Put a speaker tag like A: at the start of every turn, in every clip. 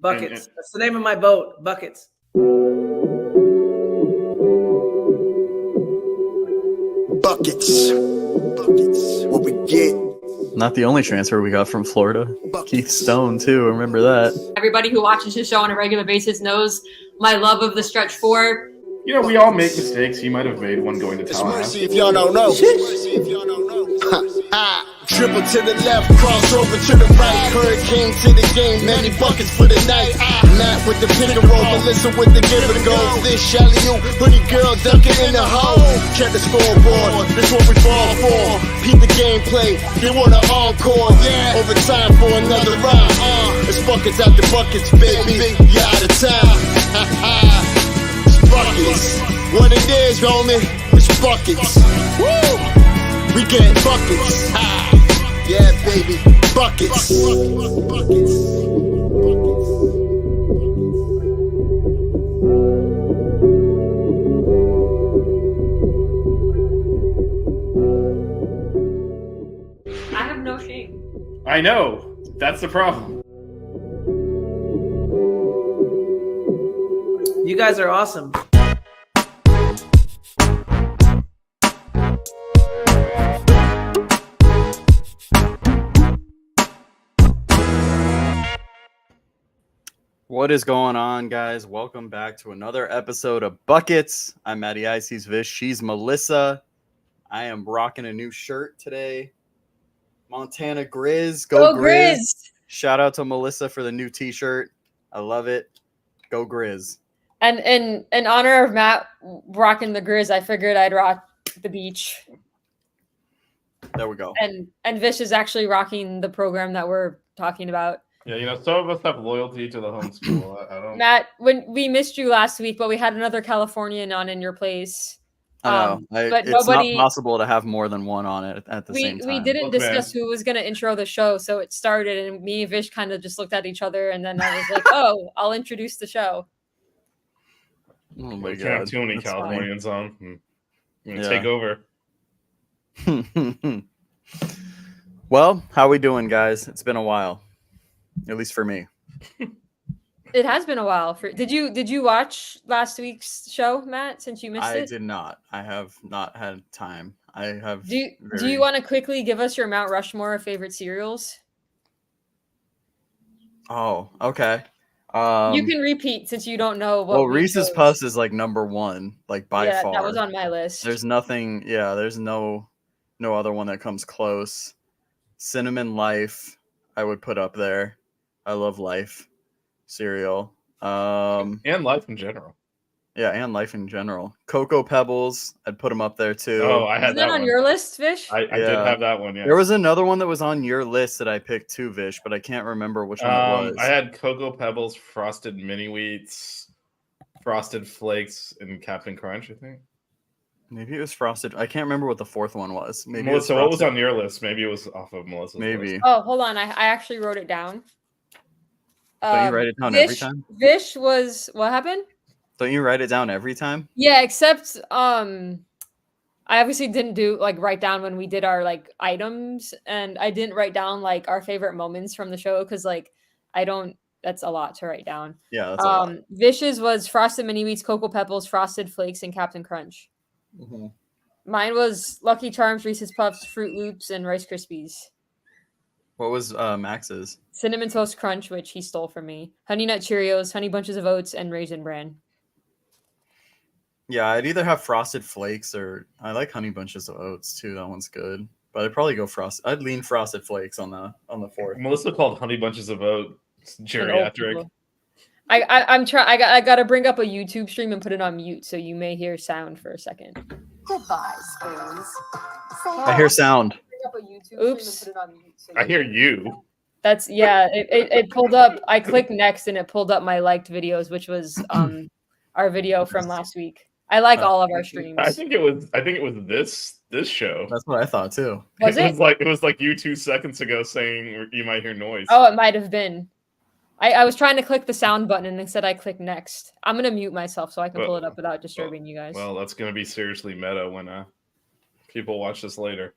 A: Buckets. That's the name of my boat. Buckets.
B: Buckets. What we get.
C: Not the only transfer we got from Florida. Keith Stone, too. Remember that.
D: Everybody who watches his show on a regular basis knows my love of the stretch four.
E: You know, we all make mistakes. You might have made one going to
B: It's
E: Tallahassee.
B: mercy if y'all don't know. Dribble to the left, cross over to the right. Hurricane to the game, many buckets for the night. Matt with the pick and roll, Melissa with the give and go. This Shelly, you, hoodie girl dunking in the hole. Check the scoreboard, this what we fall for. Peep the gameplay, they want an encore. Yeah, overtime for another round. It's buckets out the buckets, baby. You're out of time. It's buckets. What it is, homie, it's buckets. Woo! We getting buckets. Yeah, baby, buckets.
D: I have no shame.
E: I know. That's the problem.
A: You guys are awesome.
C: What is going on, guys? Welcome back to another episode of Buckets. I'm Matty Icy's Vish. She's Melissa. I am rocking a new shirt today. Montana Grizz. Go Grizz. Shout out to Melissa for the new t-shirt. I love it. Go Grizz.
D: And in honor of Matt rocking the Grizz, I figured I'd rock the beach.
C: There we go.
D: And Vish is actually rocking the program that we're talking about.
E: Yeah, you know, some of us have loyalty to the home school. I don't.
D: Matt, when we missed you last week, but we had another Californian on in your place.
C: I know.
D: But
C: it's
D: nobody,
C: not possible to have more than one on it at the same time.
D: We didn't discuss who was going to intro the show, so it started, and me and Vish kind of just looked at each other, and then I was like, "Oh, I'll introduce the show."
C: Oh my
E: We
C: God.
E: can't have too many
C: That's
E: Californians on. I'm gonna
C: Yeah.
E: take over.
C: Well, how we doing, guys? It's been a while, at least for me.
D: It has been a while. Did you watch last week's show, Matt? Since you missed it,
C: I did not. I have not had time. I have.
D: Do you want to quickly give us your Mount Rushmore of favorite cereals?
C: Oh, okay.
D: You can repeat since you don't know what.
C: Well, Reese's Puffs is like number one, like by far.
D: That was on my list.
C: There's nothing. Yeah, there's no other one that comes close. Cinnamon Life, I would put up there. I love Life cereal.
E: And life in general.
C: Yeah, and Life in general. Cocoa Pebbles, I'd put them up there too.
E: Oh, I had
D: Isn't that on
E: one.
D: your list, Vish?
E: I did have that one. Yeah.
C: There was another one that was on your list that I picked too, Vish, but I can't remember which one it was.
E: I had Cocoa Pebbles, Frosted Mini Wheats, Frosted Flakes, and Captain Crunch, I think.
C: Maybe it was Frosted. I can't remember what the fourth one was. Maybe
E: Melissa,
C: it was
E: what was
C: Frosted.
E: on your list? Maybe it was off of Melissa's
C: Maybe.
E: list.
D: Oh, hold on. I actually wrote it down.
C: Don't you write it down every time?
D: Vish was what happened?
C: Don't you write it down every time?
D: Yeah, except I obviously didn't write down when we did our like items, and I didn't write down like our favorite moments from the show because like that's a lot to write down.
C: Yeah, that's a lot.
D: Vish's was Frosted Mini Wheats, Cocoa Pebbles, Frosted Flakes, and Captain Crunch.
C: Mm-hmm.
D: Mine was Lucky Charms, Reese's Puffs, Fruit Loops, and Rice Krispies.
C: What was Max's?
D: Cinnamon Toast Crunch, which he stole from me. Honey Nut Cheerios, Honey Bunches of Oats, and Raisin Bran.
C: Yeah, I'd either have Frosted Flakes or I like Honey Bunches of Oats too. That one's good. But I'd probably go Frosted. I'd lean Frosted Flakes on the fourth.
E: Melissa called Honey Bunches of Oats geriatric.
D: I gotta bring up a YouTube stream and put it on mute, so you may hear sound for a second.
F: Goodbye, spoons.
C: I hear sound.
D: Oops.
E: I hear you.
D: That's it pulled up. I clicked next and it pulled up my liked videos, which was our video from last week. I like all of our streams.
E: I think it was this show.
C: That's what I thought too.
E: It was like you 2 seconds ago saying you might hear noise.
D: Oh, it might have been. I was trying to click the sound button and instead I clicked next. I'm gonna mute myself so I can pull it up without disturbing you guys.
E: Well, that's gonna be seriously meta when people watch this later.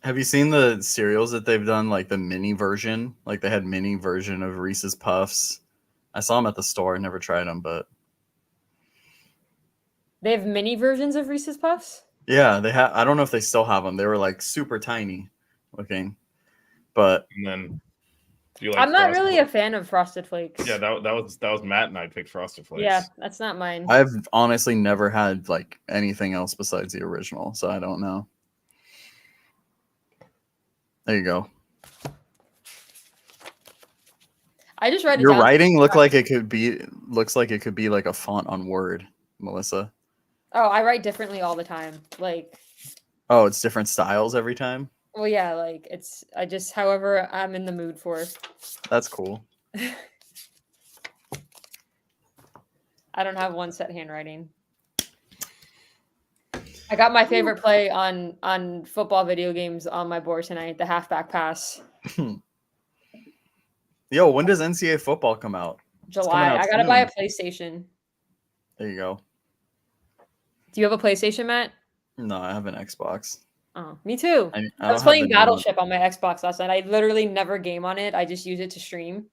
C: Have you seen the cereals that they've done, like the mini version? Like they had mini version of Reese's Puffs. I saw them at the store. I never tried them, but
D: They have mini versions of Reese's Puffs.
C: yeah, they have. I don't know if they still have them. They were like super tiny looking, but
E: And then do you like
D: I'm not
E: Frosted
D: really a fan of Frosted Flakes.
E: Yeah, that was Matt and I picked Frosted Flakes.
D: Yeah, that's not mine.
C: I've honestly never had like anything else besides the original, so I don't know. There you go.
D: I just read it
C: Your
D: down.
C: writing looks like it could be like a font on Word, Melissa.
D: Oh, I write differently all the time. Like,
C: Oh, it's different styles every time.
D: well, yeah, like I just however I'm in the mood for.
C: That's cool.
D: I don't have one set handwriting. I got my favorite play on football video games on my board tonight, the halfback pass.
C: Yo, when does NCAA football come out?
D: July.
C: out
D: I gotta buy a
C: soon.
D: PlayStation.
C: There you go.
D: Do you have a PlayStation, Matt?
C: No, I have an Xbox.
D: Oh, me too.
C: I
D: I was
C: don't have
D: playing
C: the new one.
D: Battleship on my Xbox last night. I literally never game on it. I just use it to stream.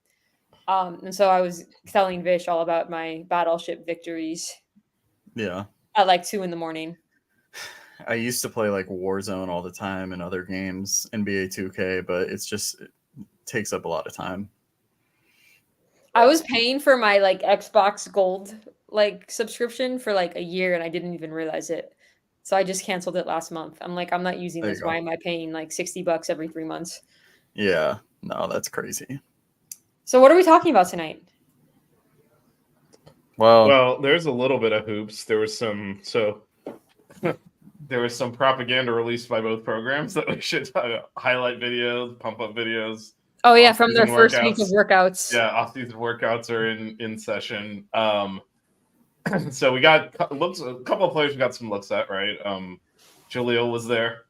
D: And so I was telling Vish all about my Battleship victories
C: Yeah.
D: at like 2 a.m.
C: I used to play like Warzone all the time and other games, NBA 2K, but it takes up a lot of time.
D: I was paying for my like Xbox Gold like subscription for like a year and I didn't even realize it. So I just canceled it last month. I'm like, I'm not using
C: There you
D: this.
C: go.
D: Why am I paying like $60 every 3 months?
C: Yeah. No, that's crazy.
D: So what are we talking about tonight?
C: Well,
E: There's a little bit of hoops. There was some there was some propaganda released by both programs that we should highlight videos, pump up videos.
D: Oh yeah, from their
E: Off-season
D: first week of workouts.
E: Yeah, off-season workouts are in session. So we got a couple of players we got some looks at, right? Jaleel was there.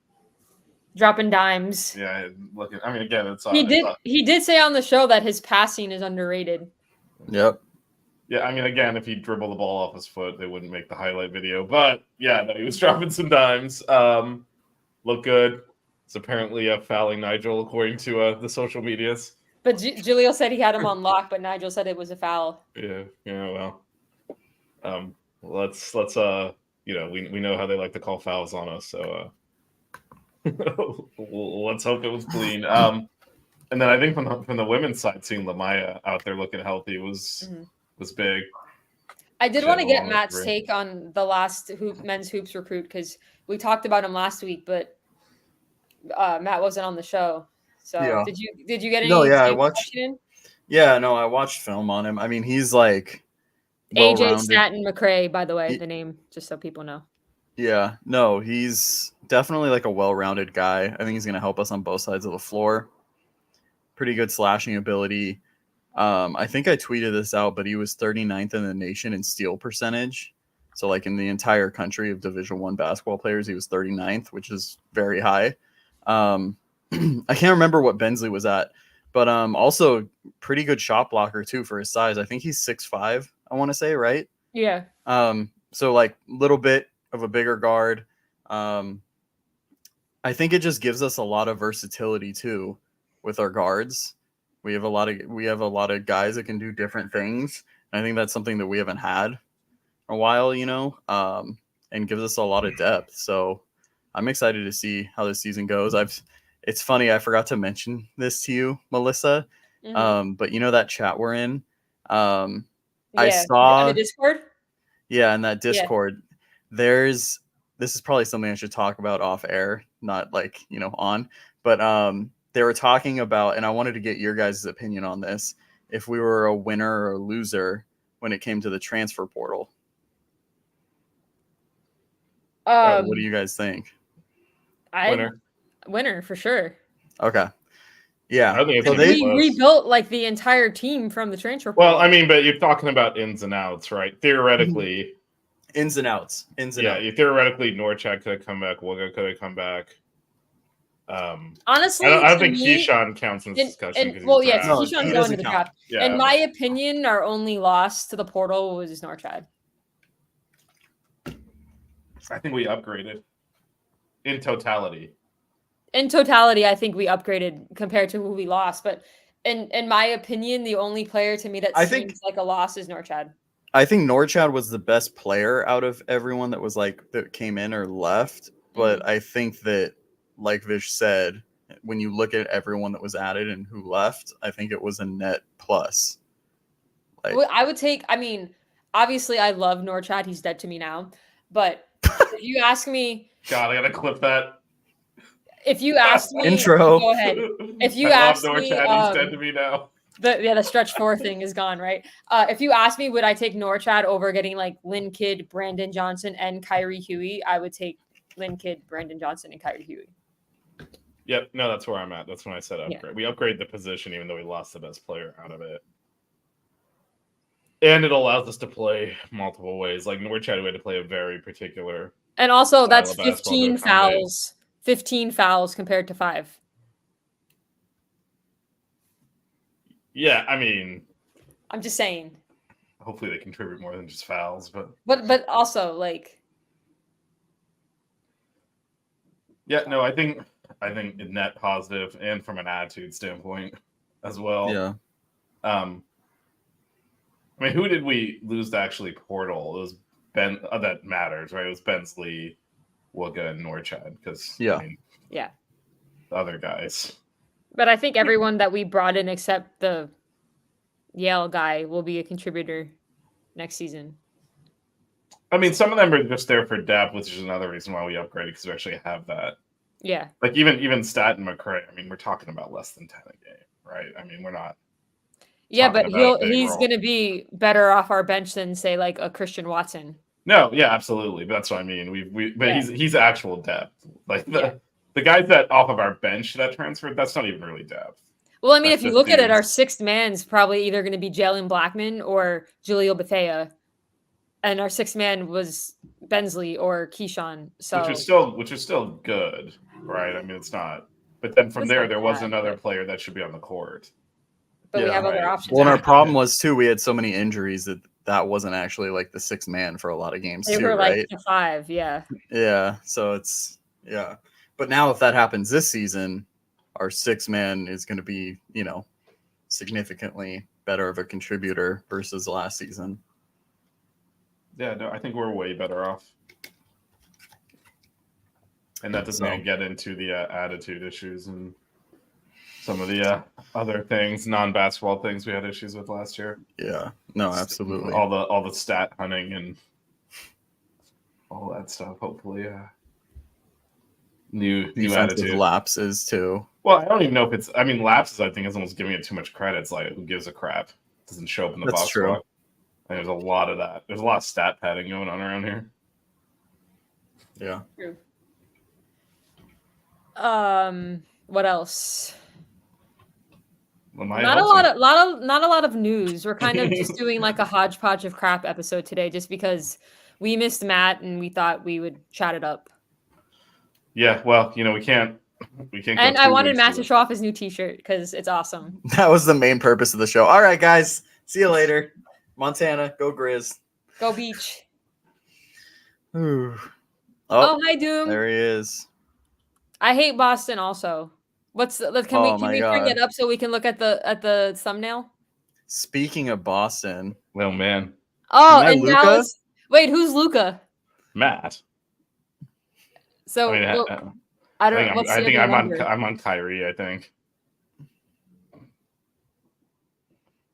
D: Dropping dimes.
E: Yeah, looking. I mean, again, it's
D: He did say on the show that his passing is underrated.
C: yep.
E: Yeah, I mean, again, if he dribbled the ball off his foot, they wouldn't make the highlight video. But yeah, no, he was dropping some dimes. Look good. It's apparently fouling Nigel according to the social medias.
D: But Jaleel said he had him on lock, but Nigel said it was a foul.
E: Yeah, well, let's we know how they like to call fouls on us, so let's hope it was clean. And then I think from the women's side, seeing Lamaya out there looking healthy was big.
D: I did
E: She
D: want to
E: had a
D: get
E: long
D: Matt's
E: career.
D: take on the last men's hoops recruit because we talked about him last week, but Matt wasn't on the show. So
C: Yeah.
D: did you get any?
C: No, yeah, I
D: tape
C: watched.
D: watching in?
C: Yeah, no, I watched film on him. I mean, he's like
D: AJ
C: well-rounded.
D: Staten McRae, by the way, the name, just so people know.
C: Yeah, no, he's definitely like a well-rounded guy. I think he's going to help us on both sides of the floor. Pretty good slashing ability. I think I tweeted this out, but he was 39th in the nation in steal percentage. So like in the entire country of Division I basketball players, he was 39th, which is very high. I can't remember what Bensley was at, but also pretty good shot blocker too for his size. I think he's 6'5", I want to say, right?
D: Yeah.
C: So like little bit of a bigger guard. I think it just gives us a lot of versatility too with our guards. We have a lot of guys that can do different things. And I think that's something that we haven't had a while, and gives us a lot of depth. So I'm excited to see how this season goes. It's funny, I forgot to mention this to you, Melissa. But you know that chat we're in? I saw
D: on the Discord.
C: Yeah, in that Discord, this is probably something I should talk about off air, not like, on, but they were talking about, and I wanted to get your guys' opinion on this, if we were a winner or a loser when it came to the transfer portal. What do you guys think?
E: Winner
D: for sure.
C: Okay. Yeah.
E: I think
C: So
D: We rebuilt like the entire team from the transfer portal.
E: Well, I mean, but you're talking about ins and outs, right? Theoretically,
C: ins and outs.
E: Theoretically, Norchak could have come back. Wilga could have come back.
D: Honestly,
E: I don't think Keyshawn counts in this discussion.
D: Keyshawn's
C: he
D: going
C: doesn't
D: to the
C: count.
D: draft.
E: Yeah.
D: In my opinion, our only loss to the portal was Norchad.
E: I think we upgraded in totality.
D: in totality, I think we upgraded compared to who we lost. But in my opinion, the only player to me that
C: I
D: seems
C: think-
D: like a loss is Norchad.
C: I think Norchad was the best player out of everyone that was like that came in or left. But I think that, like Vish said, when you look at everyone that was added and who left, I think it was a net plus. Like,
D: Well, I would take. I mean, obviously, I love Norchad. He's dead to me now. But if you ask me,
E: God, I gotta clip that.
D: if you asked me,
C: Intro.
D: go ahead. If you
E: I love
D: asked me,
E: Norchad, he's dead to me now.
D: the stretch 4 thing is gone, right? If you ask me, would I take Norchad over getting like Lynn Kidd, Brandon Johnson, and Kyrie Huey? I would take Lynn Kidd, Brandon Johnson, and Kyrie Huey.
E: Yep, no, that's where I'm at. That's when I said
D: Yeah.
E: upgrade. We upgrade the position even though we lost the best player out of it. And it allows us to play multiple ways. Like Norchad, we had to play a very particular.
D: And also,
E: Style
D: that's
E: of basketball to
D: 15
E: accommodate.
D: fouls. 15 fouls compared to 5.
E: Yeah, I mean,
D: I'm just saying.
E: hopefully they contribute more than just fouls, but
D: But also, like,
E: yeah, no, I think net positive and from an attitude standpoint as well.
C: yeah.
E: I mean, who did we lose to actually portal? It was Ben. That matters, right? It was Bensley, Wooga, and Norchad. Because
C: Yeah.
E: I mean,
D: yeah.
E: the other guys.
D: But I think everyone that we brought in except the Yale guy will be a contributor next season.
E: I mean, some of them are just there for depth, which is another reason why we upgraded because we actually have that.
D: Yeah.
E: Like even Stat and McCray. I mean, we're talking about less than 10 a game, right? I mean, we're not.
D: Yeah,
E: Talking
D: but
E: about a big
D: he's
E: role.
D: going to be better off our bench than say like a Christian Watson.
E: No, yeah, absolutely. But that's what I mean. But
D: Yeah.
E: he's actual depth. Like
D: Yeah.
E: the guys that off of our bench that transferred, that's not even really depth.
D: Well, I mean,
E: That's
D: if you
E: just
D: look at it,
E: dudes.
D: our sixth man's probably either going to be Jalen Blackman or Julio Bethea. And our sixth man was Bensley or Keyshawn. So
E: Which is still good, right? I mean, it's not. But then from
D: It's
E: there,
D: not
E: there was
D: bad,
E: another
D: but-
E: player that should be on the court.
D: but we
C: Yeah,
D: have other
E: right.
D: options.
C: Well, and our
D: now.
C: problem was too, we had so many injuries that wasn't actually like the sixth man for a lot of games
D: They
C: too,
D: were like
C: right?
D: the 5, yeah.
C: Yeah. So it's But now if that happens this season, our sixth man is going to be, significantly better of a contributor versus last season.
E: Yeah, no, I think we're way better off. And that doesn't
C: So-
E: even get into the attitude issues and some of the other things, non-basketball things we had issues with last year.
C: Yeah. No, absolutely.
E: All the stat hunting and all that stuff. Hopefully, new
C: Defensive
E: attitude.
C: lapses too.
E: Well, I don't even know if it's. I mean, lapses. I think is almost giving it too much credit. It's like who gives a crap? It doesn't show up in the
C: That's
E: box
C: true.
E: score. And there's a lot of that. There's a lot of stat padding going on around here.
C: Yeah.
D: True. What else?
E: Well, my
D: Not a
E: hopes
D: not a lot of news. We're kind of just doing like a hodgepodge of crap episode today, just because we missed Matt and we thought we would chat it up.
E: Yeah, well, we can't. go
D: And I
E: 2
D: wanted
E: weeks
D: Matt to
E: without-
D: show off his new T-shirt because it's awesome.
C: That was the main purpose of the show. All right, guys. See you later. Montana, go Grizz.
D: Go Beach.
C: Ooh.
D: Oh, hi Doom.
C: There he is.
D: I hate Boston. Also, can we
C: Oh my
D: bring
C: God.
D: it up so we can look at the thumbnail?
C: Speaking of Boston,
E: Oh man,
D: Oh,
C: Am I
D: and now
C: Luka?
D: it's wait, who's Luca?
E: Matt.
D: So
E: I mean,
D: well,
E: I
D: I don't.
E: think,
D: What's
E: I
D: the
E: think
D: other
E: I'm
D: number?
E: I'm on Kyrie. I think.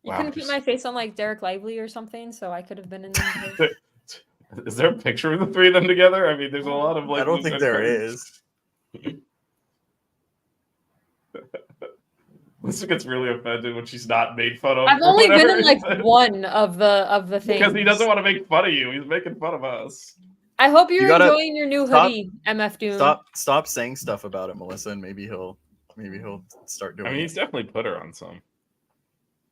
D: You
E: Wow,
D: couldn't put
E: just-
D: my face on like Derek Lively or something, so I could have been in there.
E: Is there a picture of the three of them together? I mean, there's a lot of like.
C: I don't think there is.
E: Lisa gets really offended when she's not made fun of.
D: I've
E: for
D: only been
E: whatever
D: in like
E: reason.
D: one of the things.
E: Because he doesn't want to make fun of you. He's making fun of us.
D: I hope you're
C: You gotta
D: enjoying your new
C: stop-
D: hoodie, MF Doom.
C: Stop saying stuff about it, Melissa, and maybe he'll start doing
E: I mean,
C: it.
E: he's definitely put her on some.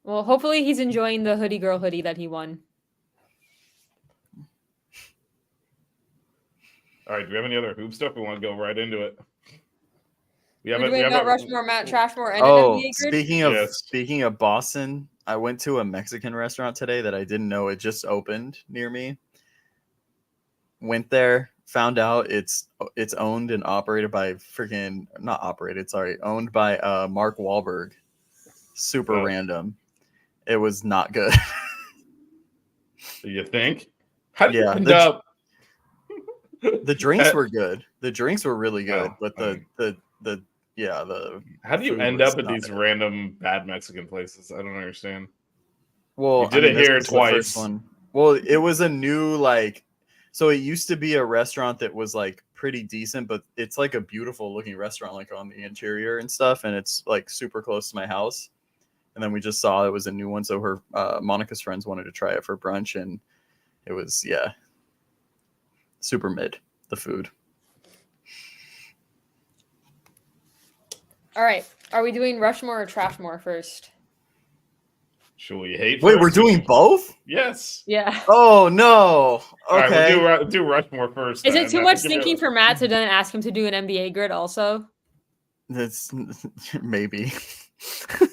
D: Well, hopefully he's enjoying the hoodie girl hoodie that he won.
E: All right, do we have any other hoop stuff? We want to go right into it.
D: We're doing Mount Rushmore, Matt Trashmore, and
C: Oh,
D: an NBA grid.
E: Yes.
C: speaking of Boston, I went to a Mexican restaurant today that I didn't know it just opened near me. Went there. found out it's owned and operated by owned by Mark Wahlberg. Super random. It was not good.
E: Do you think? How do you
C: Yeah,
E: end up?
C: The drinks were good. The drinks were really good,
E: Oh,
C: but
E: I
C: the
E: how do you
C: food
E: end
C: was
E: up at
C: not
E: these
C: it.
E: random bad Mexican places? I don't understand.
C: Well,
E: You did it
C: this
E: here
C: was the first
E: twice.
C: one. Well, it was a new so it used to be a restaurant that was like pretty decent, but it's like a beautiful looking restaurant, like on the interior and stuff, and it's like super close to my house. And then we just saw it was a new one, so her Monica's friends wanted to try it for brunch, and it was super mid, the food.
D: All right. Are we doing Rushmore or Trashmore first?
E: Should we hate?
C: Wait,
E: first?
C: we're doing both?
E: Yes.
D: Yeah.
C: Oh no.
E: All right,
C: Okay.
E: we'll do Rushmore first.
D: Is
E: then.
D: it too
E: I'll
D: much
E: give you
D: thinking for Matt to then ask him to do an NBA grid also?
C: That's maybe.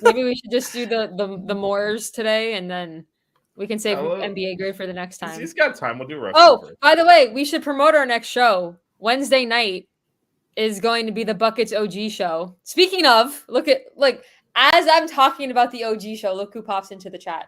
D: Maybe we should just do the Moors today, and then we can save
E: well,
D: NBA grid for the next
E: He's
D: time.
E: got time. We'll do Rushmore
D: Oh,
E: first.
D: by the way, we should promote our next show. Wednesday night is going to be the Buckets OG show. Speaking of, look at as I'm talking about the OG show, look who pops into the chat.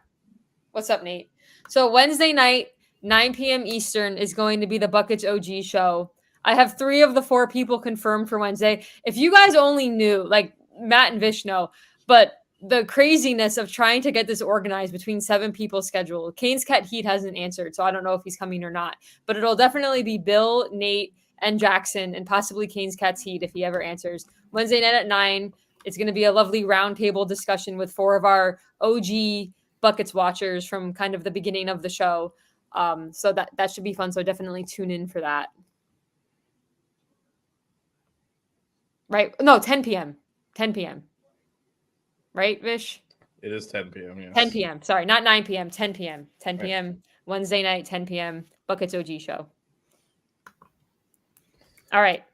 D: What's up, Nate? So Wednesday night, 9 p.m. Eastern is going to be the Buckets OG show. I have 3 of the 4 people confirmed for Wednesday. If you guys only knew, like Matt and Vish know, but the craziness of trying to get this organized between 7 people's schedule. Kane's Cat Heat hasn't answered, so I don't know if he's coming or not. But it'll definitely be Bill, Nate, and Jackson, and possibly Kane's Cat's Heat if he ever answers. Wednesday night at 9. It's going to be a lovely roundtable discussion with 4 of our OG Buckets watchers from kind of the beginning of the show. So that should be fun. So definitely tune in for that. Right? No, 10 p.m. 10 p.m. Right, Vish?
E: It is 10 p.m. Yes.
D: 10 p.m. Sorry, not 9 p.m. 10 p.m. 10 p.m. Wednesday night, 10 p.m. Buckets OG show. All right.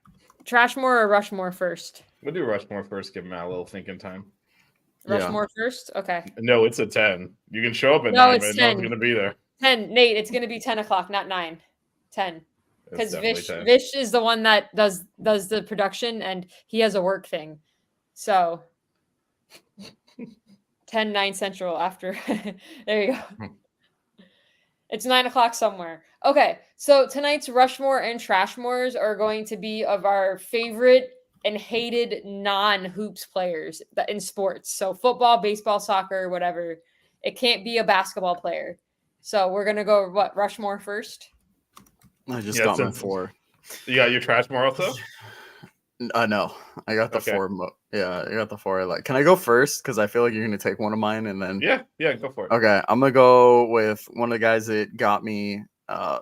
D: Trashmore or Rushmore first?
E: We'll do Rushmore first. Give Matt a little thinking time.
D: Rushmore first? Okay.
E: No, it's a 10. You can show up at
D: No,
E: 9,
D: it's
E: but no one's
D: 10.
E: going to be there.
D: 10. Nate, it's going to be 10 o'clock, not 9. 10. Because
E: It's definitely 10.
D: Vish is the one that does the production, and he has a work thing. So 10, 9 Central after. There you go. It's 9 o'clock somewhere. Okay, so tonight's Rushmore and Trashmores are going to be of our favorite and hated non-hoops players in sports. So football, baseball, soccer, whatever. It can't be a basketball player. So we're going to go, Rushmore first?
C: I just got my 4.
E: You got your Trashmore also?
C: No, I got the 4. I got the 4 I like. Can I go first? Because I feel like you're going to take one of mine and then.
E: Yeah, go for it.
C: Okay, I'm going to go with one of the guys that got me to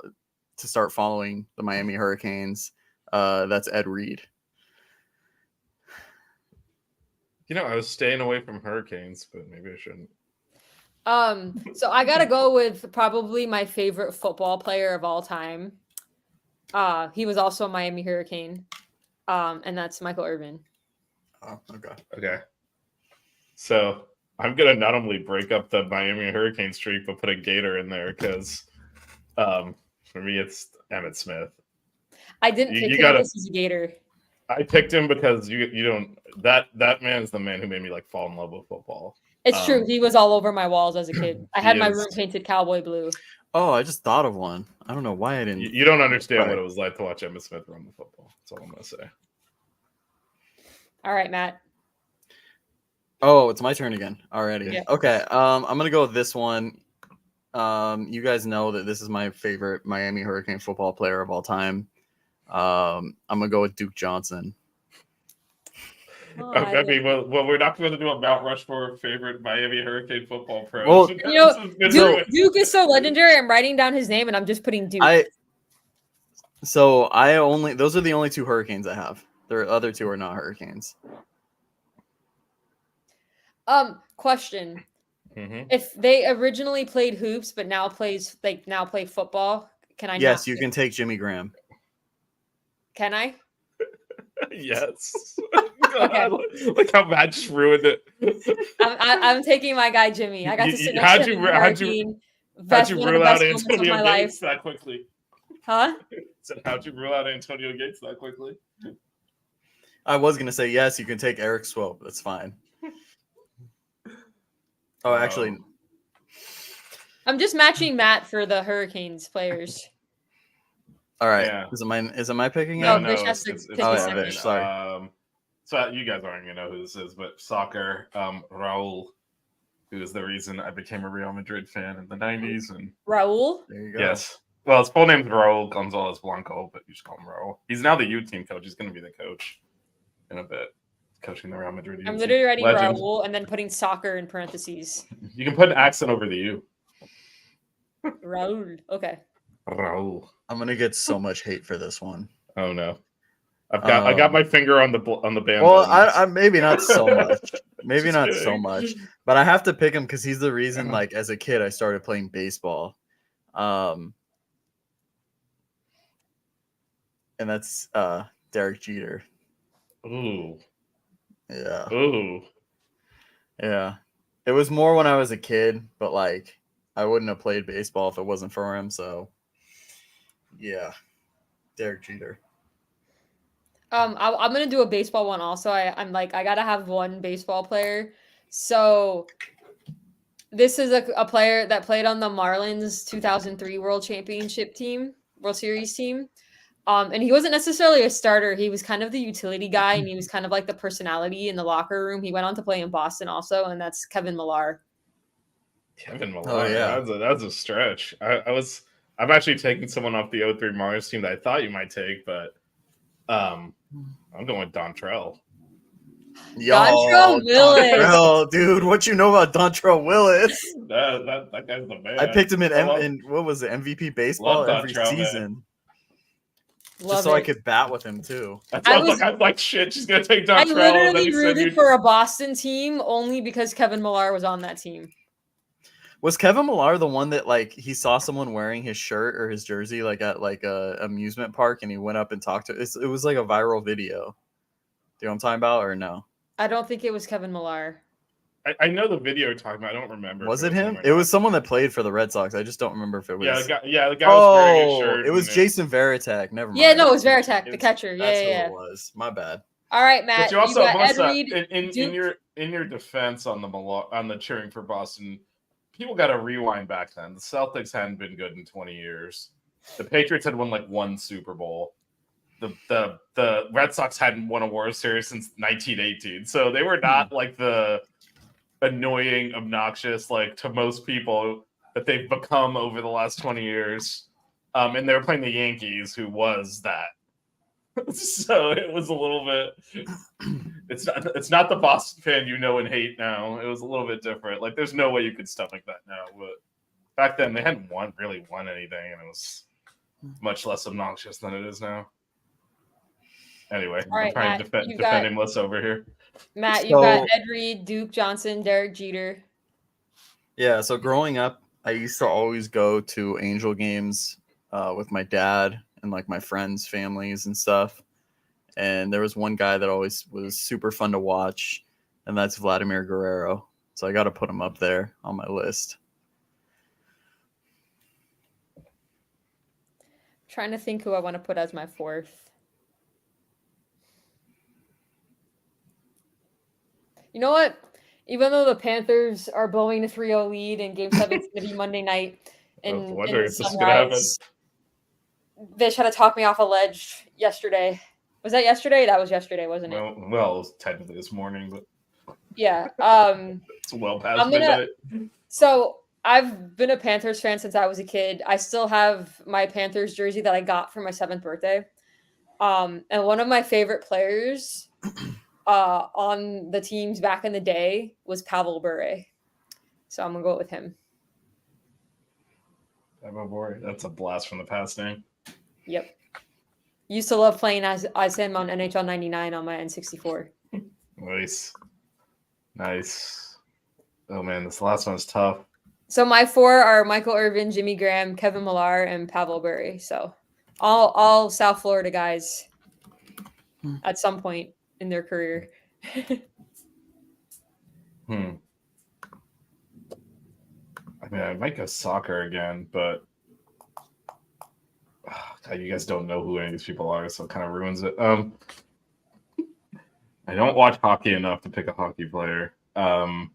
C: start following the Miami Hurricanes. That's Ed Reed.
E: I was staying away from Hurricanes, but maybe I shouldn't.
D: So I gotta go with probably my favorite football player of all time. He was also a Miami Hurricane. And that's Michael Irvin.
C: Oh, okay.
E: Okay. So I'm gonna not only break up the Miami Hurricane streak, but put a Gator in there because for me it's Emmitt Smith.
D: I didn't pick him. This is a Gator.
E: I picked him because you don't that man is the man who made me fall in love with football.
D: It's true. He was all over my walls as a kid. I had my room painted cowboy blue.
C: Oh, I just thought of one. I don't know why I didn't.
E: You don't understand what it was like to watch Emmitt Smith run the football. That's all I'm gonna say.
D: All right, Matt.
C: Oh, it's my turn again already.
D: Yeah.
C: Okay. I'm gonna go with this one. You guys know that this is my favorite Miami Hurricane football player of all time. I'm gonna go with Duke Johnson.
D: Oh,
E: well, we're not going to do a Mount Rushmore favorite Miami Hurricane football pro.
C: Well,
D: Duke is so legendary. I'm writing down his name and I'm just putting Duke.
C: Those are the only 2 Hurricanes I have. The other 2 are not Hurricanes.
D: Question.
E: Mm-hmm.
D: If they originally played hoops but now play football, can I?
C: Yes, you can take Jimmy Graham.
D: Can I?
E: Yes. Okay. Look how Matt just ruined it.
D: I'm taking my guy Jimmy. I got to sit next to him.
E: How'd you rule out Antonio Gates that quickly?
D: Huh?
E: So how'd you rule out Antonio Gates that quickly?
C: I was gonna say yes. You can take Eric Swope. That's fine. Oh, actually,
D: I'm just matching Matt for the Hurricanes players.
C: all right.
E: Yeah.
C: Is it my picking?
D: No,
C: yet?
D: Vish has to pick
C: Oh,
D: his
C: yeah,
D: second.
C: Vish, sorry.
E: So you guys aren't gonna know who this is, but soccer, Raul, who is the reason I became a Real Madrid fan in the '90s, and
D: Raul.
C: There you go.
E: yes, well, his full name's Raul Gonzalez Blanco, but you just call him Raul. He's now the U team coach. He's going to be the coach in a bit, coaching the Real Madrid.
D: I'm
E: U
D: literally
E: team.
D: writing
E: Legend.
D: Raul and then putting soccer in parentheses.
E: You can put an accent over the U.
D: Raul. Okay.
E: Raul.
C: I'm gonna get so much hate for this one.
E: Oh no, I got my finger on the band.
C: Well,
E: buttons.
C: I maybe not so much. Maybe
E: Just
C: not so
E: kidding.
C: much. But I have to pick him because he's the reason. Like as a kid, I started playing baseball. And that's Derek Jeter.
E: Ooh.
C: Yeah.
E: Ooh.
C: Yeah. It was more when I was a kid, but like I wouldn't have played baseball if it wasn't for him. So yeah. Derek Jeter.
D: I'm gonna do a baseball one also. I'm like I gotta have one baseball player. So this is a player that played on the Marlins 2003 World Series team. And he wasn't necessarily a starter. He was kind of the utility guy, and he was kind of like the personality in the locker room. He went on to play in Boston also, and that's Kevin Millar.
E: Kevin Millar.
C: Oh, yeah.
E: That's a stretch. I'm actually taking someone off the 03 Marlins team that I thought you might take, but I'm going with Dontrell.
D: Dontrell Willis.
C: Dontrell, dude, what you know about Dontrell Willis?
E: That guy's the man.
C: I picked him in
E: love-
C: what was it, MVP baseball
E: Love
C: every
E: Dontrell, man.
C: season.
D: Love
C: Just so I
D: it.
C: could bat with him too.
E: I was like, shit, she's gonna take
D: I
E: Dontrell. and then
D: literally
E: he said
D: rooted
E: you-
D: for a Boston team only because Kevin Millar was on that team.
C: Was Kevin Millar the one that like he saw someone wearing his shirt or his jersey like at like a amusement park and he went up and talked to it was like a viral video. Do you know what I'm talking about or no?
D: I don't think it was Kevin Millar.
E: I know the video you're talking about. I don't remember.
C: Was
E: if
C: it him?
E: or
C: It
E: not.
C: was someone that played for the Red Sox. I just don't remember if it was.
E: Yeah, the guy was wearing his
C: Oh,
E: shirt.
C: it was
E: and
C: Jason Veritek. Never mind.
D: Yeah, no, it was Veritek,
C: It
D: the
C: was-
D: catcher. Yeah,
C: That's
D: yeah.
C: who it was. My bad.
D: All right, Matt.
E: But you also,
D: got
E: Melissa,
D: Ed Reed.
E: in your defense on the cheering for Boston, people got to rewind back then. The Celtics hadn't been good in 20 years. The Patriots had won like one Super Bowl. The Red Sox hadn't won a World Series since 1918. So they were not like the annoying, obnoxious, like to most people that they've become over the last 20 years. And they were playing the Yankees, who was that. So it was a little bit. It's not the Boston fan you know and hate now. It was a little bit different. Like there's no way you could stomach that now. But back then they hadn't really won anything, and it was much less obnoxious than it is now. Anyway,
D: All right,
E: I'm trying
D: Matt,
E: to defend
D: you got-
E: Melissa over here.
D: Matt, you got
C: So-
D: Ed Reed, Duke Johnson, Derek Jeter.
C: Yeah, so growing up, I used to always go to Angel games with my dad and like my friends' families and stuff. And there was one guy that always was super fun to watch, and that's Vladimir Guerrero. So I got to put him up there on my list.
D: Trying to think who I want to put as my fourth. You know what? Even though the Panthers are blowing a 3-0 lead and Game 7 is going to be Monday night
E: I was
D: in
E: wondering if this is gonna happen.
D: Sunrise, Vish had to talk me off a ledge yesterday. Was that yesterday? That was yesterday, wasn't it?
E: Well, it was technically this morning, but
D: Yeah.
E: it's well past
D: I'm gonna-
E: midnight.
D: So I've been a Panthers fan since I was a kid. I still have my Panthers jersey that I got for my 7th birthday. And one of my favorite players on the teams back in the day was Pavel Bure. So I'm gonna go with him.
E: That's a blast from the past name.
D: Yep. Used to love playing as him on NHL 99 on my N64.
E: Nice. Oh man, this last one's tough.
D: So my 4 are Michael Irvin, Jimmy Graham, Kevin Millar, and Pavel Bure. So all South Florida guys at some point in their career.
E: I mean, I might go soccer again, but You guys don't know who any of these people are, so it kind of ruins it. I don't watch hockey enough to pick a hockey player. The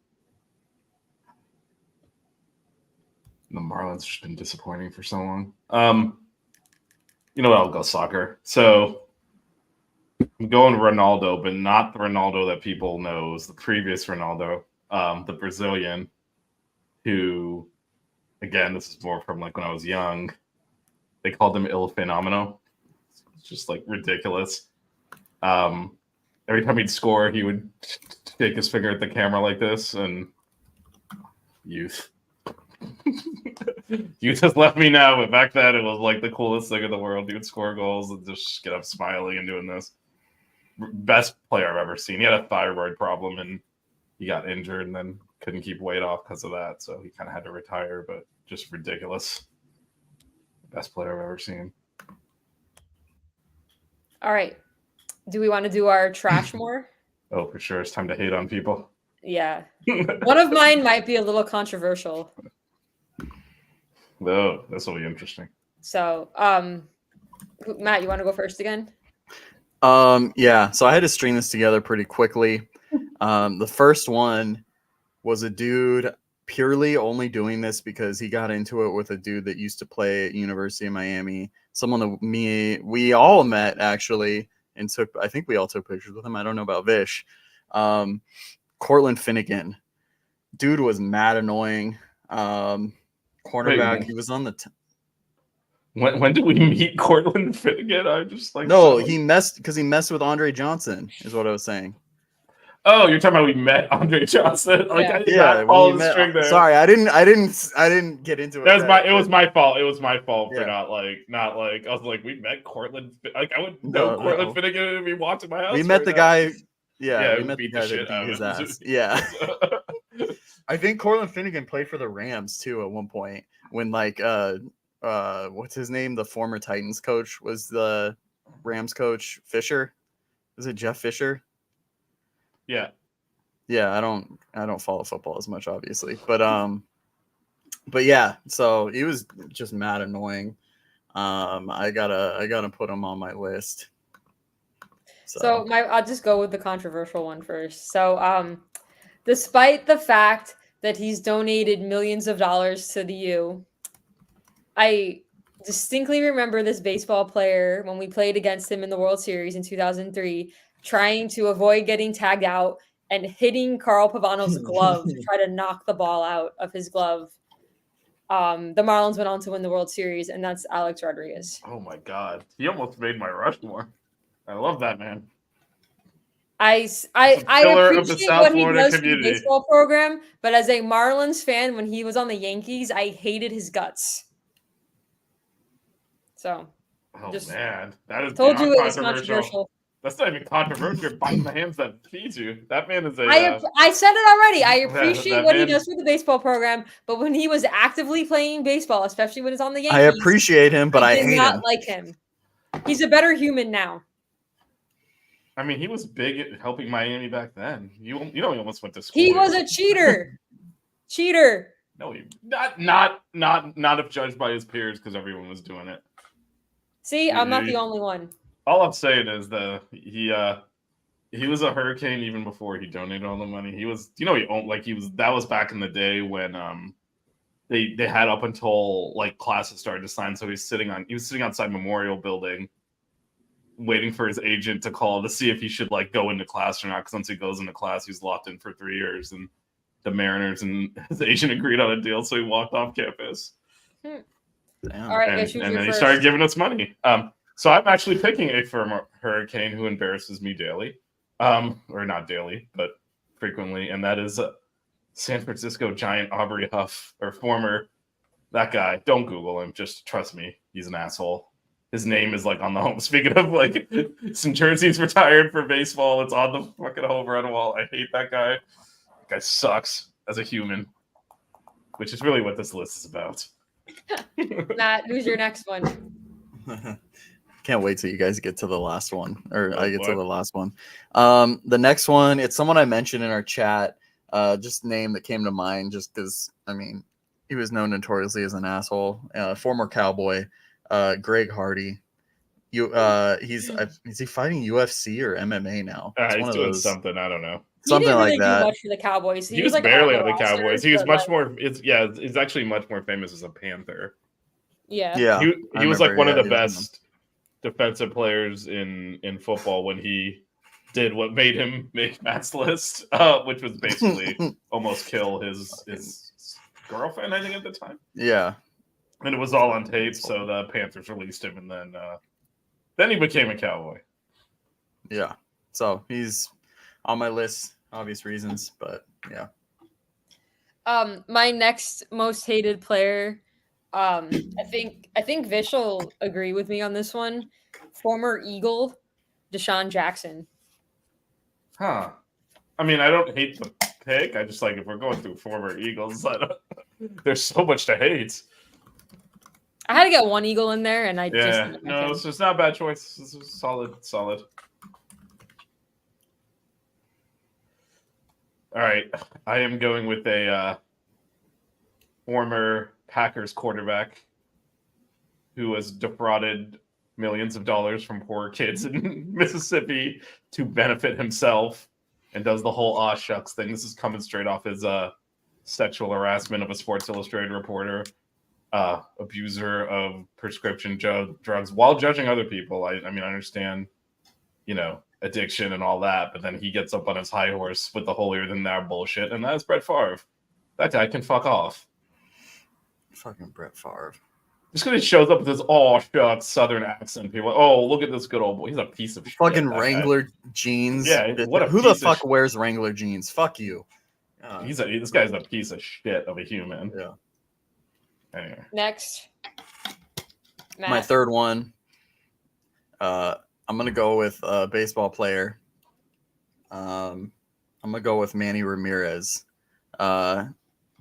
E: Marlins have just been disappointing for so long. You know what? I'll go soccer. So I'm going Ronaldo, but not the Ronaldo that people know. The previous Ronaldo, the Brazilian, who, again, this is more from like when I was young. They called him Il Fenomeno. It's just like ridiculous. Every time he'd score, he would shake his finger at the camera like this, and youth. You just left me now, but back then it was like the coolest thing in the world. He would score goals and just get up smiling and doing this. Best player I've ever seen. He had a thyroid problem and he got injured and then couldn't keep weight off because of that, so he kind of had to retire, but just ridiculous. Best player I've ever seen.
D: All right. Do we want to do our Trashmore?
E: Oh, for sure. It's time to hate on people.
D: Yeah. One of mine might be a little controversial.
E: Oh, this will be interesting.
D: So, Matt, you want to go first again?
C: Yeah. So I had to string this together pretty quickly. The first one was a dude purely only doing this because he got into it with a dude that used to play at University of Miami. Someone that we all met actually, and I think we all took pictures with him. I don't know about Vish. Cortland Finnegan. Dude was mad annoying. Cornerback.
E: Wait,
C: he was on the.
E: When did we meet Cortland Finnegan? I just like
C: No, he messed with Andre Johnson. Is what I was saying.
E: Oh, you're talking about we met Andre Johnson? Like
D: Yeah.
E: I did not follow the string there.
C: Sorry, I didn't get into it.
E: It was my fault. It was my fault for
C: Yeah.
E: not like I was like, we met Cortland. Like I would know Cortland Finnegan if he walked in my house.
C: We met
E: right
C: the
E: now.
C: guy. Yeah, we
E: we
C: met the
E: beat the
C: guy
E: shit
C: that
E: out
C: beat
E: of
C: his
E: him.
C: ass. Yeah. I think Cortland Finnegan played for the Rams too at one point when like what's his name? The former Titans coach was the Rams coach. Fisher. Is it Jeff Fisher?
E: Yeah.
C: Yeah, I don't follow football as much, obviously, but yeah. So he was just mad annoying. I gotta put him on my list.
D: So I'll just go with the controversial one first. So despite the fact that he's donated millions of dollars to the U, I distinctly remember this baseball player when we played against him in the World Series in 2003, trying to avoid getting tagged out and hitting Carl Pavanov's glove to try to knock the ball out of his glove. The Marlins went on to win the World Series, and that's Alex Rodriguez.
E: Oh my God, he almost made my Rushmore. I love that man.
D: I
E: pillar of the
D: appreciate
E: South
D: what he
E: Florida
D: does for the
E: community.
D: baseball program, but as a Marlins fan, when he was on the Yankees, I hated his guts. So,
E: Oh
D: just
E: man, that is
D: told
E: beyond
D: you it was
E: controversial.
D: controversial.
E: That's not even controversial. You're biting the hands that feed you. That man is a.
D: I said it already. I appreciate
E: that
D: what he
E: man-
D: does for the baseball program, but when he was actively playing baseball, especially when it's on the Yankees,
C: I appreciate him, but I
D: did
C: hate
D: not
C: him.
D: like him. He's a better human now.
E: I mean, he was big at helping Miami back then. You know, he almost went to school.
D: He was a cheater. Cheater.
E: No, he not if judged by his peers because everyone was doing it.
D: See, I'm not the only one.
E: All I'm saying is he was a Hurricane even before he donated all the money. He was, he owned that was back in the day when they had up until like classes started to sign. So he was sitting outside Memorial Building, waiting for his agent to call to see if he should like go into class or not. Because once he goes into class, he's locked in for 3 years. And the Mariners and his agent agreed on a deal, so he walked off campus.
C: Damn.
D: All right,
E: And
D: guys,
E: then he started giving us money. So I'm actually picking a former Hurricane who embarrasses me daily, or not daily, but frequently, and that is San Francisco Giant Aubrey Huff, or former. That guy. Don't Google him. Just trust me. He's an asshole. His name is like on the home. Speaking of like some jerseys retired for baseball, it's on the fucking home run wall. I hate that guy. That guy sucks as a human, which is really what this list is about.
D: Matt, who's your next one?
C: Can't wait till you guys get to the last one, or I get
E: boy.
C: to the last one. The next one, it's someone I mentioned in our chat. Just name that came to mind, just because I mean, he was known notoriously as an asshole. Former Cowboy, Greg Hardy. Is he fighting UFC or MMA now? It's
E: He's
C: one of
E: doing
C: those,
E: something. I don't know.
D: He
C: something
D: didn't
C: like
D: really do
C: that.
D: much for the Cowboys.
E: He was
D: like
E: barely
D: on
E: on the
D: roster,
E: Cowboys. He was
D: but,
E: much
D: like,
E: more. He's actually much more famous as a Panther.
D: Yeah.
C: Yeah,
E: He was like one of the
C: he was
E: best defensive players in football when he did what made him make Matt's list, which was basically almost kill his girlfriend, I think, at the time.
C: Yeah,
E: And it was all on tape, so the Panthers released him, and then he became a Cowboy.
C: yeah. So he's on my list, obvious reasons, but yeah.
D: My next most hated player, I think Vish will agree with me on this one. Former Eagle, Deshaun Jackson.
E: Huh. I mean, I don't hate the pick. I just like if we're going through former Eagles, there's so much to hate.
D: I had to get one Eagle in there, and I just
E: Yeah, no, it's just not a bad choice. This is solid. All right, I am going with a former Packers quarterback who has defrauded millions of dollars from poor kids in Mississippi to benefit himself and does the whole aw shucks thing. This is coming straight off his sexual harassment of a Sports Illustrated reporter, abuser of prescription drugs while judging other people. I mean, I understand, addiction and all that, but then he gets up on his high horse with the holier than thou bullshit, and that's Brett Favre. That guy can fuck off.
C: Fucking Brett Favre.
E: Just because he shows up with this all shucks Southern accent, people are like, oh, look at this good old boy. He's a piece of shit.
C: Fucking Wrangler jeans.
E: Yeah,
C: Who the fuck wears Wrangler jeans? Fuck you.
E: This guy's a piece of shit of a human.
C: Yeah.
E: Anyway.
D: Next. Matt.
C: My third one. I'm gonna go with a baseball player. I'm gonna go with Manny Ramirez.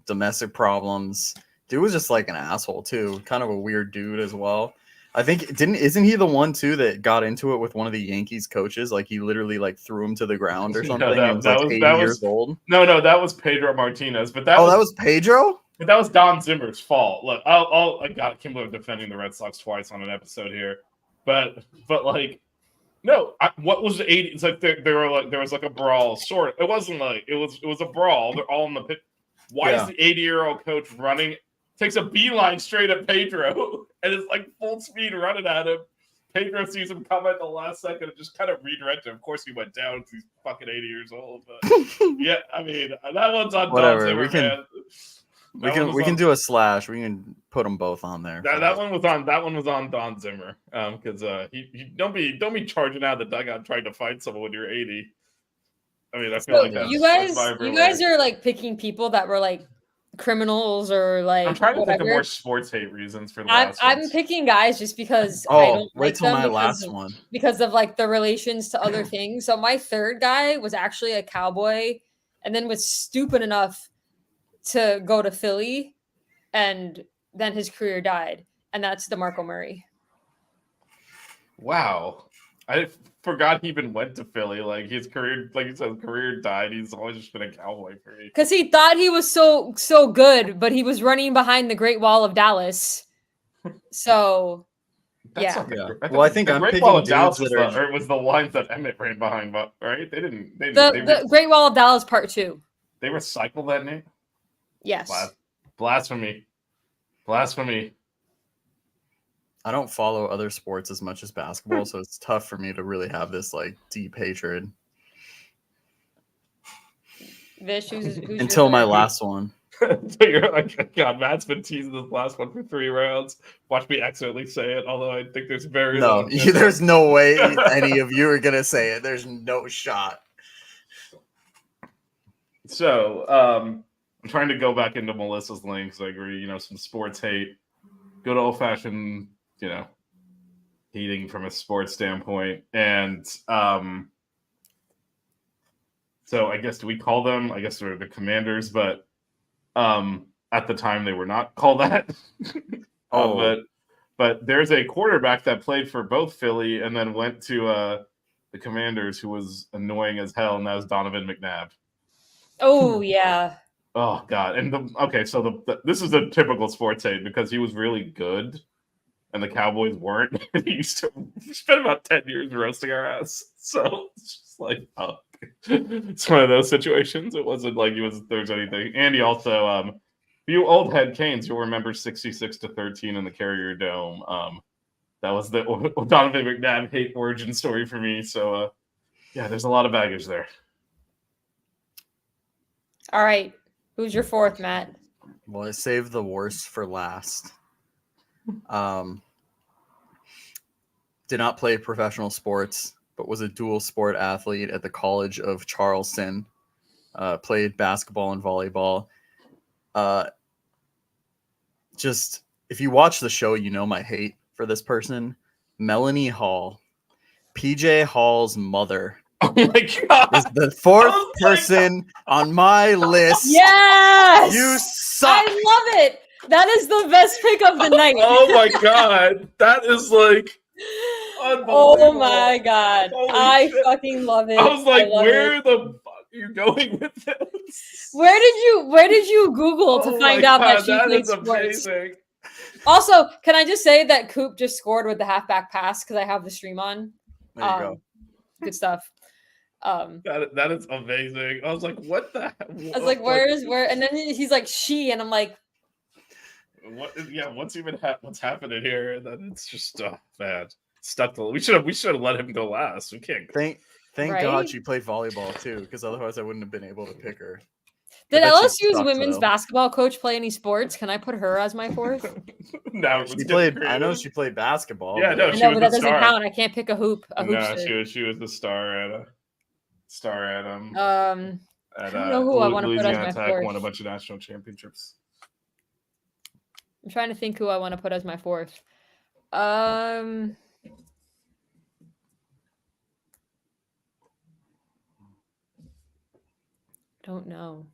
C: Domestic problems. Dude was just like an asshole too. Kind of a weird dude as well. I think isn't he the one too that got into it with one of the Yankees coaches? Like he literally like threw him to the ground or something.
E: No,
C: he was like 80 years old.
E: No, that was Pedro Martinez. But that
C: was Pedro.
E: But that was Don Zimmer's fault. Look, I can't believe I'm defending the Red Sox twice on an episode here. But like, no, what was the 80? It's like there was like a brawl. Sort. It wasn't like it was a brawl. They're all in the pit. Why is the 80-year-old coach running? Takes a beeline straight at Pedro and is like full speed running at him. Pedro sees him come at the last second and just kind of redirected him. Of course, he went down because he's fucking 80 years old. But yeah, I mean that one's on Don Zimmer, man.
C: We can do a slash. We can put them both on there.
E: That one was on Don Zimmer because he don't be charging out of the dugout trying to fight someone when you're 80. I mean, I feel like
D: you guys are like picking people that were like criminals or like.
E: I'm trying to think of more sports hate reasons for the
D: I'm picking guys just because
C: I don't
D: wait
C: like till my last one
D: because of like the relations to other things. So my third guy was actually a Cowboy, and then was stupid enough to go to Philly, and then his career died, and that's DeMarco Murray.
E: Wow. I forgot he even went to Philly. Like his career, like you said, career died. He's always just been a Cowboy for me.
D: Because he thought he was so good, but he was running behind the Great Wall of Dallas. So, yeah.
C: Well, I think I'm picking dudes
E: Dallas
C: that
E: was the lines that Emmett ran behind, but right? They didn't.
D: The Great Wall of Dallas Part 2.
E: They recycled that name.
D: Yes.
E: Blasphemy.
C: I don't follow other sports as much as basketball, so it's tough for me to really have this like deep hatred.
D: Vish, who's
C: until my last one.
E: So you're like, God, Matt's been teasing this last one for 3 rounds. Watch me accidentally say it, although I think there's
C: there's no way any of you are gonna say it. There's no shot.
E: So I'm trying to go back into Melissa's links. I agree, some sports hate, good old fashioned, hating from a sports standpoint. And so I guess, do we call them? I guess they're the Commanders, but at the time they were not called that. But there's a quarterback that played for both Philly and then went to the Commanders who was annoying as hell, and that was Donovan McNabb.
D: Oh, yeah.
E: Oh, God. And this is a typical sports hate because he was really good and the Cowboys weren't. He used to spend about 10 years roasting our ass. So it's just like, oh, it's one of those situations. It wasn't like there's anything. And he also, you old head Canes, you'll remember 66-13 in the Carrier Dome. That was the Donovan McNabb hate origin story for me. So yeah, there's a lot of baggage there.
D: All right. Who's your fourth, Matt?
C: Well, I saved the worst for last. Did not play professional sports, but was a dual sport athlete at the College of Charleston. Played basketball and volleyball. Just if you watch the show, you know my hate for this person. Melanie Hall, PJ Hall's mother.
E: Oh my god!
C: Is the fourth person on my list.
D: Yes!
C: You suck!
D: I love it! That is the best pick of the night.
E: Oh my god! That is like
D: Oh
E: unbelievable.
D: my god.
E: Holy
D: I
E: shit.
D: fucking love it.
E: I was like,
D: love
E: where
D: it.
E: the fuck are you going with this?
D: Where did you Google to
E: Oh
D: find
E: my
D: out
E: God,
D: that she
E: that
D: played
E: is
D: sports?
E: amazing.
D: Also, can I just say that Coop just scored with the halfback pass because I have the stream on.
C: There you go.
D: Good stuff.
E: That is amazing. I was like, what the?
D: I was like, where? And then he's like, she, and I'm like,
E: What? Yeah, what's happening here? And then it's just bad. Stuck to. We should have let him go last. We can't.
C: Thank
D: Right?
C: God she played volleyball too, because otherwise I wouldn't have been able to pick her.
D: Did
C: I bet she
D: LSU's
C: sucks,
D: women's
C: though.
D: basketball coach play any sports? Can I put her as my fourth?
E: Now
C: She played. I know she played basketball.
E: Yeah,
C: but-
E: no,
D: I
E: she
D: know,
E: was
D: but
E: the
D: that doesn't
E: star.
D: count. I can't pick a hoop.
E: No,
D: shirt.
E: she was the star at
D: I don't know who I wanna put as
E: Louisiana
D: my
E: Tech
D: fourth.
E: won a bunch of national championships.
D: I'm trying to think who I want to put as my fourth. Don't know.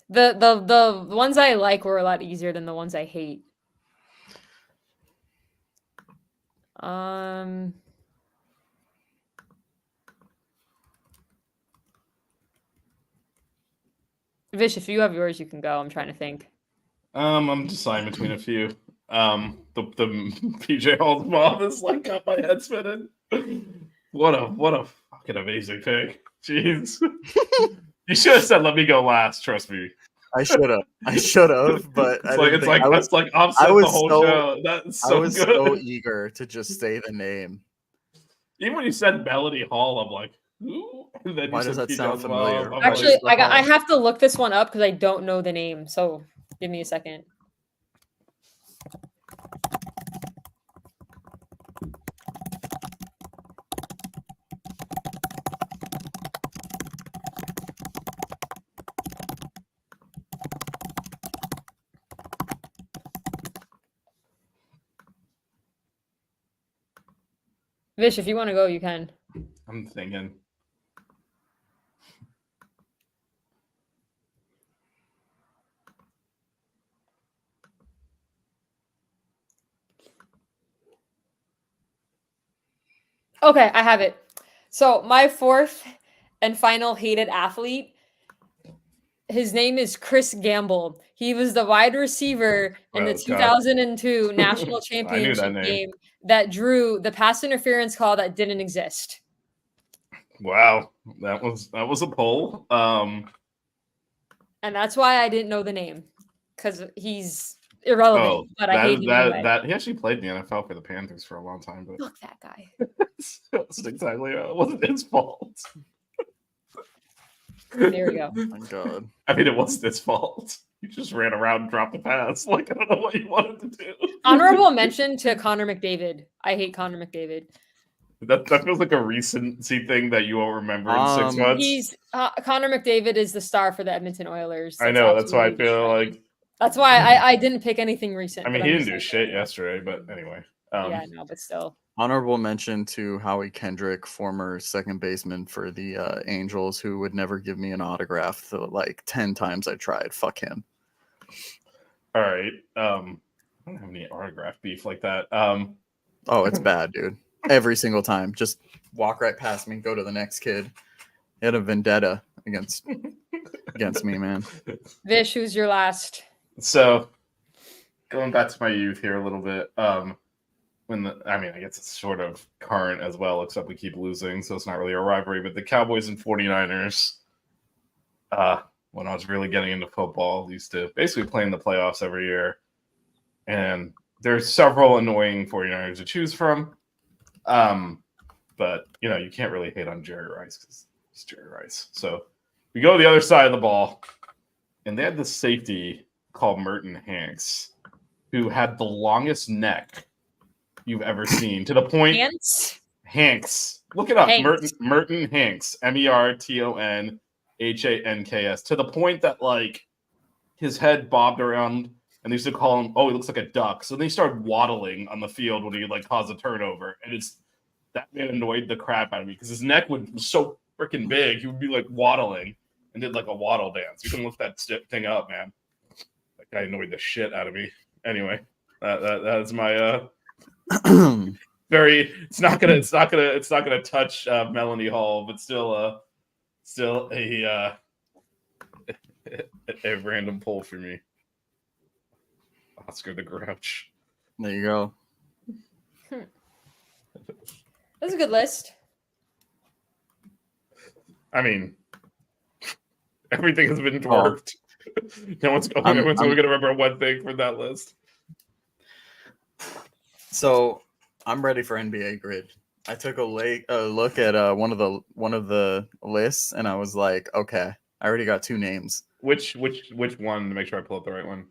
D: The ones I like were a lot easier than the ones I hate. Vish, if you have yours, you can go. I'm trying to think.
E: I'm deciding between a few. The PJ Hall's mom is like got my head spinning. What a fucking amazing pick. Jeez. You should have said let me go last, trust me.
C: I should have, but
E: It's like offset
C: I was
E: the whole
C: so-
E: show. That's so
C: I was
E: good.
C: so eager to just say the name.
E: Even when you said Melody Hall, I'm like, who? And then
C: Why
E: you
C: does
E: said
C: that
E: PJ
C: sound
E: Hall's
C: familiar?
E: mom. I'm
D: Actually,
E: like,
D: I have to look this one up because I don't know the name. So give me a second. Vish, if you want to go, you can.
E: I'm thinking.
D: Okay, I have it. So my fourth and final hated athlete, his name is Chris Gamble. He was the wide receiver in the
E: Oh, God.
D: 2002 national
E: I knew that
D: championship
E: name.
D: game that drew the pass interference call that didn't exist.
E: Wow, that was a poll.
D: And that's why I didn't know the name, because he's irrelevant. But I hate him anyway.
E: that he actually played in the NFL for the Panthers for a long time, but
D: Fuck that guy.
E: it wasn't his fault.
D: There we go.
C: Oh my God.
E: I mean, it wasn't his fault. He just ran around and dropped the pass. Like, I don't know what he wanted to do.
D: Honorable mention to Connor McDavid. I hate Connor McDavid.
E: That feels like a recency thing that you won't remember in 6 months.
D: He's Connor McDavid is the star for the Edmonton Oilers.
E: I know. That's why I
D: absolutely
E: feel
D: shocking.
E: like.
D: That's why I didn't pick anything recent.
E: I mean,
D: but
E: he
D: I'm
E: didn't do
D: just
E: shit
D: saying.
E: yesterday, but anyway.
D: Yeah, no, but still.
C: Honorable mention to Howie Kendrick, former second baseman for the Angels, who would never give me an autograph. So like 10 times I tried. Fuck him.
E: All right. I don't have any autograph beef like that.
C: Oh, it's bad, dude. Every single time. Just walk right past me, go to the next kid. He had a vendetta against me, man.
D: Vish, who's your last?
E: So going back to my youth here a little bit. I guess it's sort of current as well, except we keep losing, so it's not really a rivalry. But the Cowboys and 49ers, when I was really getting into football, used to basically play in the playoffs every year. And there's several annoying 49ers to choose from. But, you can't really hate on Jerry Rice because it's Jerry Rice. So we go to the other side of the ball, and they had this safety called Merton Hanks, who had the longest neck you've ever seen, to the point. Hanks. Look it up.
D: Hanks.
E: Merton Hanks. MERTONHANKS. To the point that his head bobbed around, and they used to call him, "Oh, he looks like a duck." So they started waddling on the field when he caused a turnover, and that man annoyed the crap out of me because his neck was so freaking big. He would be waddling and did a waddle dance. You can look that thing up, man. That guy annoyed the shit out of me. Anyway, that's my very. It's not gonna touch Melanie Hall, but still a random poll for me. Oscar the Grouch.
C: There you go.
D: That's a good list.
E: I mean, everything has been dwarfed. No one's going to remember one thing from that list.
C: So I'm ready for NBA Grid. I took a look at one of the lists, and I was like, okay, I already got two names.
E: Which one, to make sure I pull up the right one?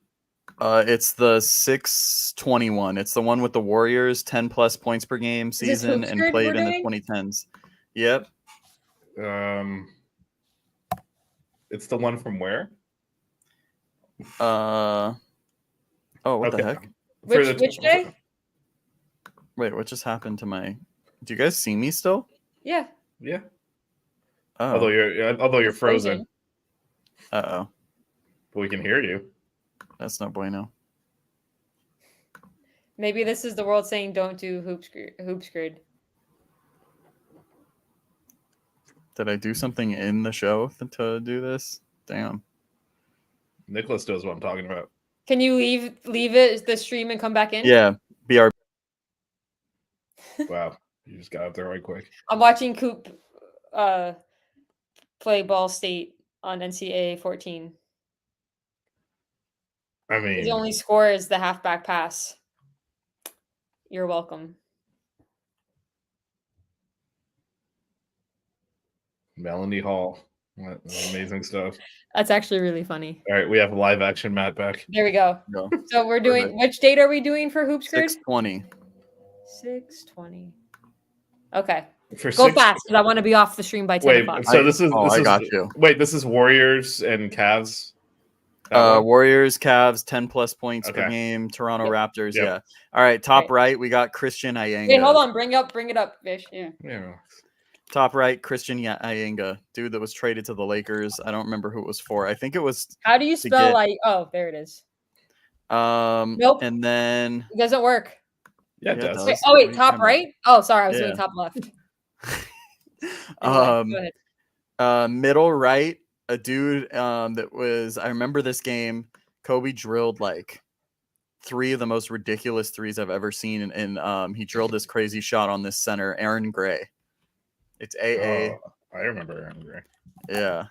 C: It's the 621. It's the one with the Warriors, 10 plus points per game season, and played in the 2010s. Yep.
E: It's the one from where?
C: What the heck?
D: Which day?
C: Wait, what just happened to my? Do you guys see me still?
D: Yeah.
E: Yeah.
C: Oh.
E: Although you're frozen.
C: Uh-oh.
E: But we can hear you.
C: That's no bueno.
D: Maybe this is the world saying don't do hoops grid.
C: Did I do something in the show to do this? Damn.
E: Nicholas knows what I'm talking about.
D: Can you leave it the stream and come back in?
C: Yeah. BR.
E: Wow. You just got out there right quick.
D: I'm watching Coop play Ball State on NCAA 14.
E: I mean,
D: his only score is the halfback pass. You're welcome.
E: Melanie Hall. What amazing stuff.
D: That's actually really funny.
E: All right, we have live action Matt back.
D: There we go.
C: Go.
D: So we're doing, which date are we doing for Hoops Grid?
C: 620.
D: 6:20. Okay.
E: For
D: Go fast because I want to be off the stream by 10 o'clock.
E: So this is.
C: I got you.
E: Wait, this is Warriors and Cavs.
C: Warriors, Cavs, 10 plus points per
E: Okay.
C: game. Toronto
E: Yep.
C: Raptors.
E: Yep.
C: Yeah. All right. Top
D: Right.
C: right, we got Christian Iyenga.
D: Wait, hold on. Bring it up, Vish. Yeah.
E: Yeah.
C: Top right, Christian Iyenga, dude that was traded to the Lakers. I don't remember who it was for. I think it was.
D: How do you
C: To
D: spell
C: get-
D: like? Oh, there it is.
C: Nope. And then.
D: It doesn't work.
E: Yeah, it
C: Yeah, it
E: does.
C: does.
D: Wait,
C: What are you
D: top
C: talking about?
D: right? Oh, sorry, I was
C: Yeah.
D: doing top left. Anyway, go ahead.
C: Middle right, a dude that was. I remember this game. Kobe drilled like 3 of the most ridiculous threes I've ever seen, and he drilled this crazy shot on this center, Aaron Gray. It's AA.
E: Oh, I remember Aaron Gray.
C: Yeah.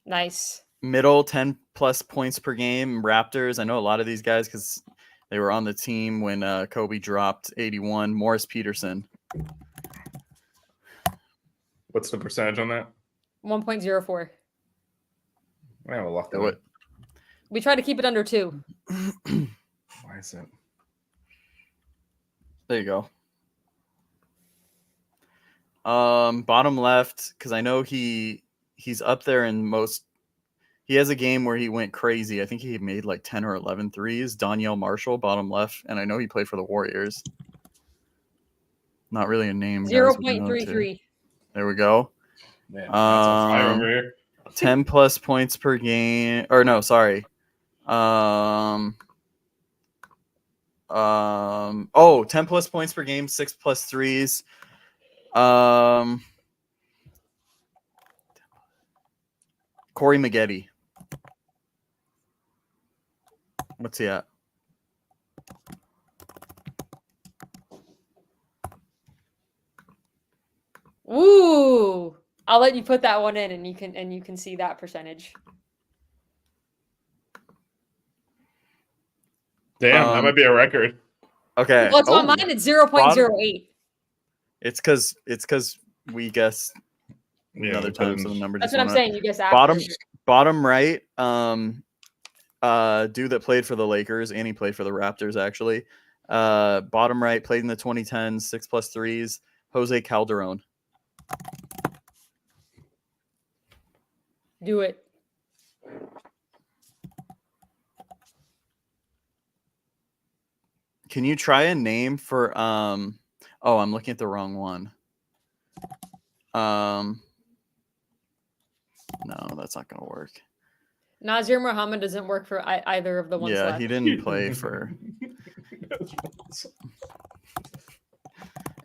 D: Nice.
C: Middle 10 plus points per game. Raptors. I know a lot of these guys because they were on the team when Kobe dropped 81. Morris Peterson.
E: What's the percentage on that?
D: 1.04.
E: Yeah, we'll lock
C: Do it.
D: We try to keep it under 2.
E: Why is it?
C: There you go. Bottom left, because I know he's up there in most. He has a game where he went crazy. I think he made like 10 or 11 threes. Danielle Marshall, bottom left, and I know he played for the Warriors. Not really a name. guys would know, too.
D: 0.33.
C: There we go.
E: Man, that's on fire over here.
C: 10 plus points per game. Or no, sorry. 10 plus points per game, 6 plus threes. Corey Maggette. What's he at?
D: Ooh, I'll let you put that one in, and you can see that percentage.
E: Damn, that might be a record.
C: Okay.
D: Well, it's on mine. It's 0.08.
C: It's because we guessed
E: Yeah,
C: another
E: we put
C: time,
E: in-
C: so the number
D: That's
C: just
D: what I'm
C: went up.
D: saying. You guess after.
C: Bottom right, dude that played for the Lakers and he played for the Raptors actually. Bottom right, played in the 2010s, 6+3s, Jose Calderon.
D: Do it.
C: Can you try a name for oh, I'm looking at the wrong one. No, that's not gonna work.
D: Nazir Muhammad doesn't work for either of the ones
C: Yeah,
D: left.
C: he didn't play for.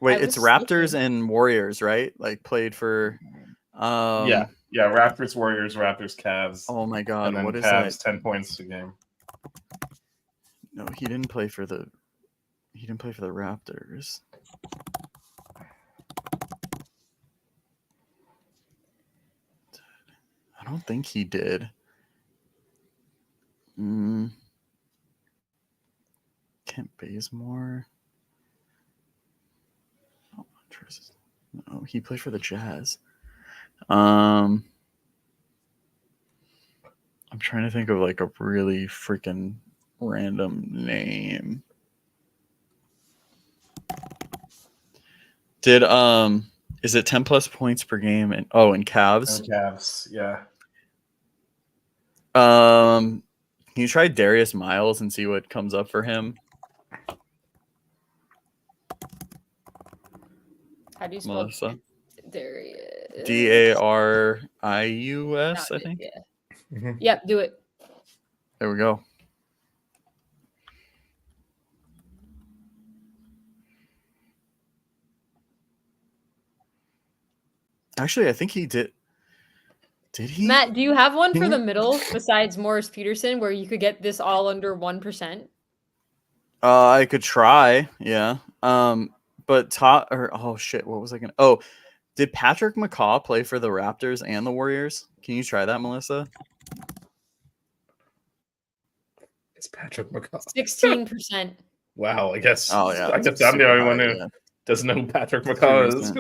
C: Wait, it's
D: was
C: Raptors
D: thinking.
C: and Warriors, right? Like played for.
E: yeah, Raptors, Warriors, Raptors, Cavs.
C: Oh my God,
E: and then
C: what is
E: Cavs
C: that?
E: 10 points a game.
C: No, he didn't play for the. He didn't play for the Raptors. I don't think he did. Kent Bazemore. Oh, no, he played for the Jazz. I'm trying to think of like a really freaking random name. Did is it 10 plus points per game? And in Cavs.
E: And Cavs, yeah.
C: Can you try Darius Miles and see what comes up for him?
D: How do you spell
C: Melissa?
D: Darius?
C: Darius, I think.
D: Yeah. Yep, do it.
C: There we go. Actually, I think he did. Did he?
D: Matt, do you have one for the middle besides Morris Peterson where you could get this all under 1%?
C: I could try, yeah. But oh shit, what was I gonna? Oh, did Patrick McCaw play for the Raptors and the Warriors? Can you try that, Melissa?
E: It's Patrick McCaw.
D: 16%.
E: Wow, I guess.
C: Oh yeah,
E: I guess I'm the only one who doesn't know who Patrick McCaw is.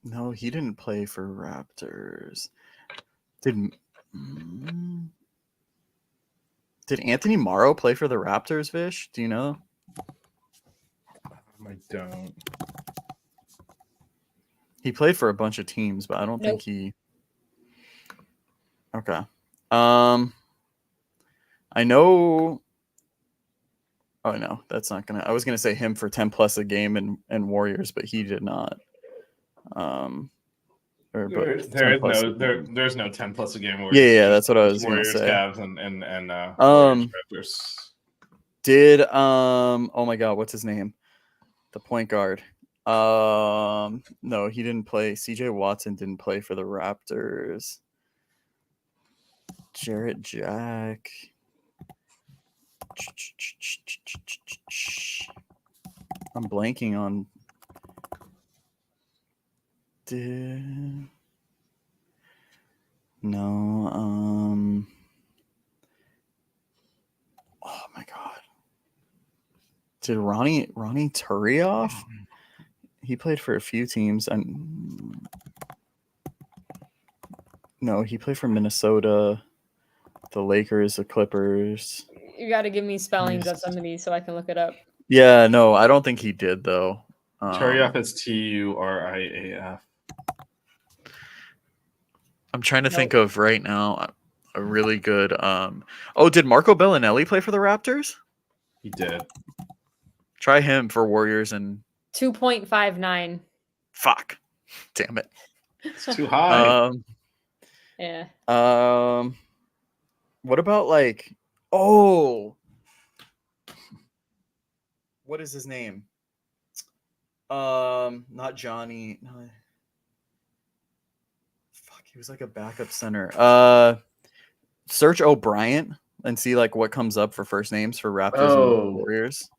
C: No, he didn't play for Raptors. Did Anthony Morrow play for the Raptors, Vish? Do you know?
E: I don't.
C: He played for a bunch of teams, but I don't think he. Okay. I know. Oh no, that's not gonna. I was gonna say him for 10 plus a game and Warriors, but he did not.
E: There's no 10 plus a game.
C: Warriors. Yeah, that's what I was
E: Warriors,
C: gonna say.
E: Cavs, and Warriors, Raptors.
C: Did oh my God, what's his name? The point guard. No, he didn't play. CJ Watson didn't play for the Raptors. Jarrett Jack. I'm blanking on. No. Oh my God. Did Ronnie Turioff? He played for a few teams, and no, he played for Minnesota, the Lakers, the Clippers.
D: You got to give me spellings of some of these so I can look it up.
C: Yeah, no, I don't think he did though.
E: Turioff is Turiaf.
C: I'm trying to think of right now a really good. Oh, did Marco Bellinelli play for the Raptors?
E: He did.
C: Try him for Warriors and
D: 2.59.
C: Fuck, damn it,
E: it's too high.
D: Yeah.
C: What about like? Oh, what is his name? Not Johnny. No. Fuck, he was like a backup center. Search O'Brien and see like what comes up for first names for Raptors and Warriors.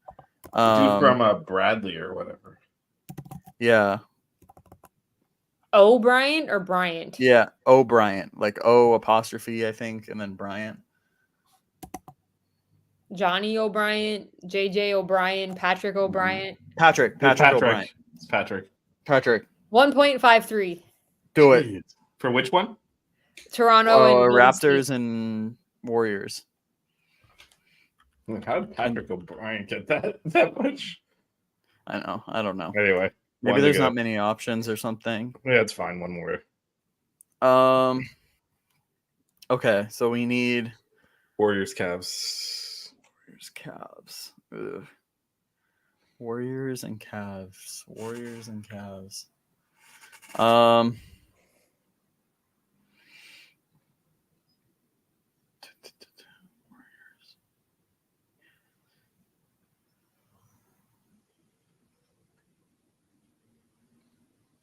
E: Dude from Bradley or whatever.
C: Yeah.
D: O'Brien or Bryant?
C: Yeah, O'Brien, like O apostrophe, I think, and then Bryant.
D: Johnny O'Brien, JJ O'Brien, Patrick O'Brien.
C: Patrick O'Brien.
E: It's Patrick.
D: 1.53.
C: Do it.
E: Jeez. For which one?
D: Toronto and Golden
C: Raptors
D: State.
C: and Warriors.
E: Like, how did Patrick O'Brien get that much?
C: I know. I don't know.
E: Anyway,
C: Maybe there's not many options or something.
E: Yeah, it's fine. One more.
C: Okay, so we need
E: Warriors, Cavs.
C: Ugh. Warriors and Cavs.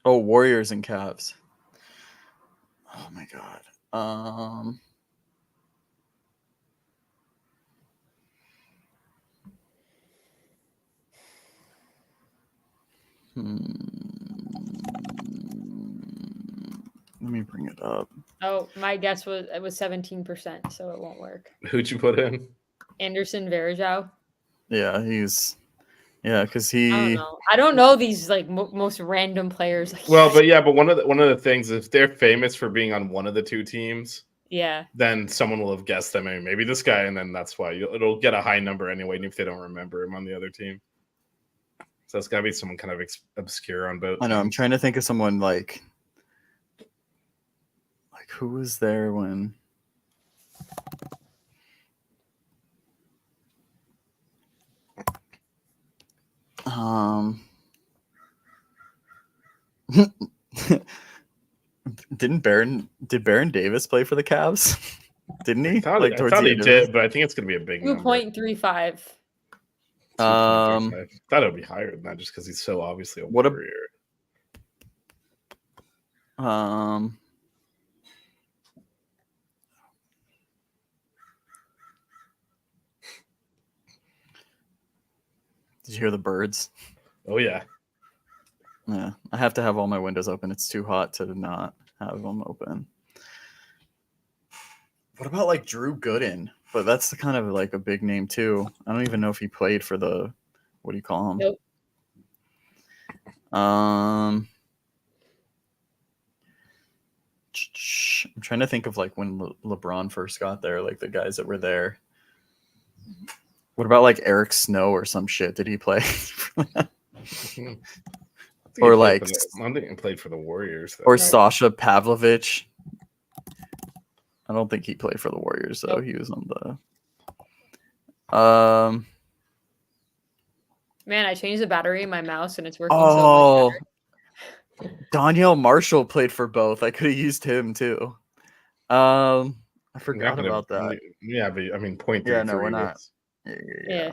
C: Oh, Warriors and Cavs. Oh my god. Let me bring it up.
D: Oh, my guess was it was 17%, so it won't work.
E: Who'd you put in?
D: Anderson Varejao.
C: Yeah, because
D: I don't know. I don't know these like most random players. Like,
E: Well, but one of the things, if they're famous for being on one of the two teams,
D: yeah,
E: then someone will have guessed them. Maybe this guy, and then that's why it'll get a high number anyway, even if they don't remember him on the other team. So it's got to be someone kind of obscure on both.
C: I know. I'm trying to think of someone like who was there when. Did Baron Davis play for the Cavs? Didn't he?
E: I thought he did, but I think it's going to be a big number.
D: 2.35.
E: I thought it would be higher than that just because he's so obviously a warrior.
C: Did you hear the birds?
E: Oh yeah.
C: Yeah, I have to have all my windows open. It's too hot to not have them open. What about like Drew Gooden? But that's kind of like a big name too. I don't even know if he played for the, what do you call him?
D: Nope.
C: I'm trying to think of like when LeBron first got there, like the guys that were there. What about like Eric Snow or some shit? Did he play? Or like,
E: I don't think he played for the Warriors. Though.
C: Or Sasha Pavlovich. I don't think he played for the Warriors though.
D: Nope.
C: He was on the.
D: Man, I changed the battery in my mouse and it's working
C: Oh,
D: so much better.
C: Daniel Marshall played for both. I could have used him too. I forgot about that.
E: Yeah, but I mean, 0.33.
C: Yeah, no, we're not.
D: Yeah.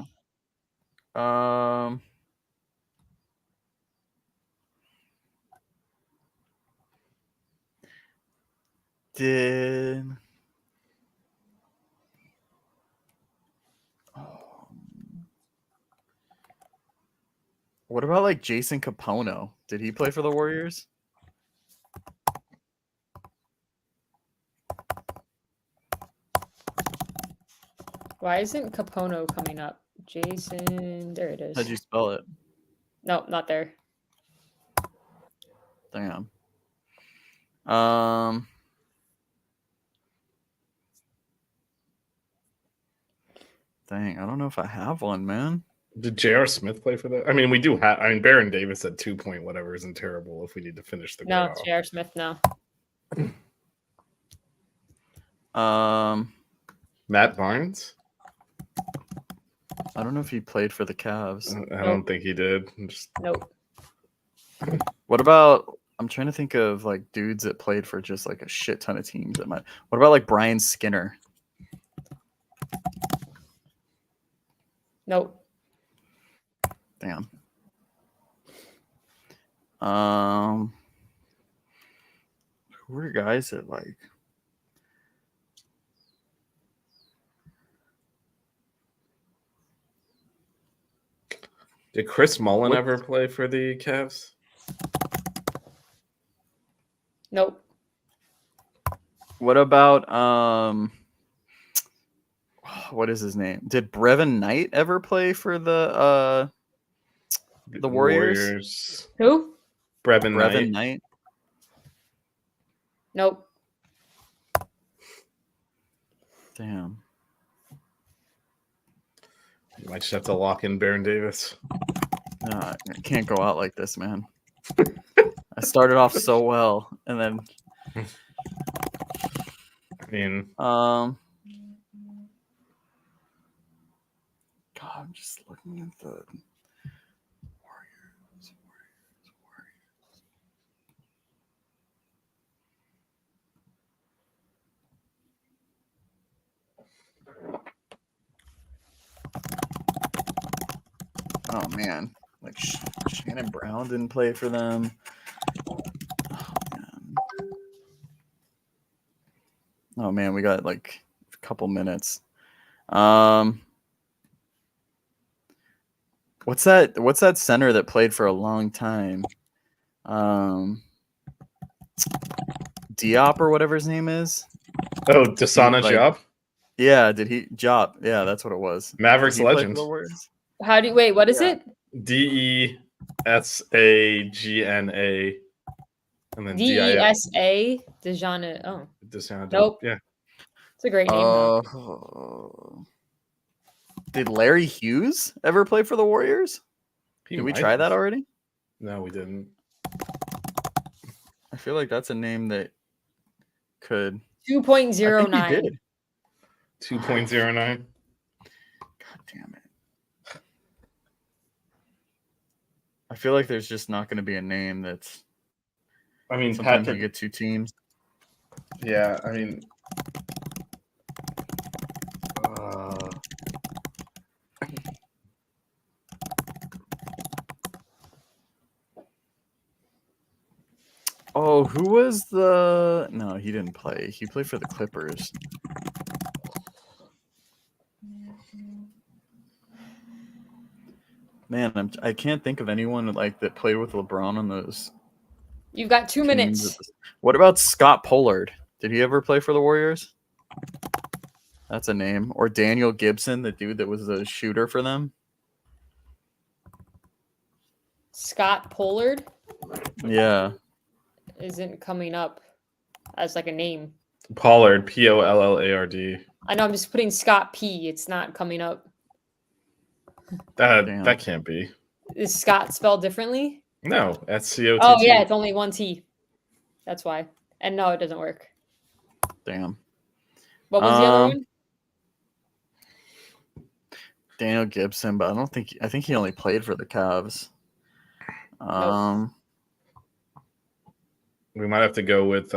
C: What about like Jason Capono? Did he play for the Warriors?
D: Why isn't Capono coming up? Jason, there it is.
C: How'd you spell it?
D: No, not there.
C: Damn. Dang, I don't know if I have one, man.
E: Did J.R. Smith play for that? I mean, we do have. I mean, Baron Davis at 2 point whatever isn't terrible if we need to finish the
D: No,
E: graph.
D: J.R. Smith, no.
E: Matt Barnes?
C: I don't know if he played for the Cavs.
E: I don't think he did.
D: Nope.
C: What about? I'm trying to think of like dudes that played for just like a shit ton of teams. What about like Brian Skinner?
D: Nope.
C: Damn. Who are guys that like?
E: Did Chris Mullen
C: What-
E: ever play for the Cavs?
D: Nope.
C: What about what is his name? Did Brevin Knight ever play for the Warriors?
D: Who?
E: Brevin
C: Brevin
E: Knight.
C: Knight.
D: Nope.
C: Damn.
E: You might just have to lock in Baron Davis.
C: I can't go out like this, man. I started off so well, and then
E: I mean,
C: God, I'm just looking at the Warriors. Oh man, like Shannon Brown didn't play for them. Oh man, we got like a couple minutes. What's that center that played for a long time? Diop or whatever his name is.
E: oh, Dasana
C: like-
E: Job,
C: Yeah, did he Diop? Yeah, that's what it was.
E: Mavericks
C: Did he play for
E: legend.
C: the Warriors?
D: How do you wait? What is
C: Yeah.
D: it?
E: DESAGNA, and then
D: DESA Dejana. Oh,
E: Dasana.
D: Nope.
E: Yeah.
D: it's a great name. though.
C: Did Larry Hughes ever play for the Warriors?
E: He
C: Did we
E: might
C: try
E: have.
C: that already?
E: No, we didn't.
C: I feel like that's a name that could. I
D: 2.09.
C: think we did.
E: 2.09.
C: God damn it. I feel like there's just not going to be a name that's.
E: I mean,
C: Sometimes you
E: Patrick.
C: get two teams.
E: Yeah, I mean.
C: Oh, who was the? No, he didn't play. He played for the Clippers. Man, I can't think of anyone like that played with LeBron on those.
D: You've got 2
C: teams
D: minutes.
C: at this- What about Scott Pollard? Did he ever play for the Warriors? That's a name. Or Daniel Gibson, the dude that was the shooter for them.
D: Scott Pollard
C: Yeah.
D: isn't coming up as like a name.
E: Pollard, Pollard.
D: I know I'm just putting Scott P. It's not coming up.
C: Damn.
E: That can't be.
D: Is Scott spelled differently?
E: No, SCOTT.
D: Oh yeah, it's only one T. That's why. And no, it doesn't work.
C: Damn.
D: What was the other one?
C: Daniel Gibson, but I think he only played for the Cavs.
E: We might have to go with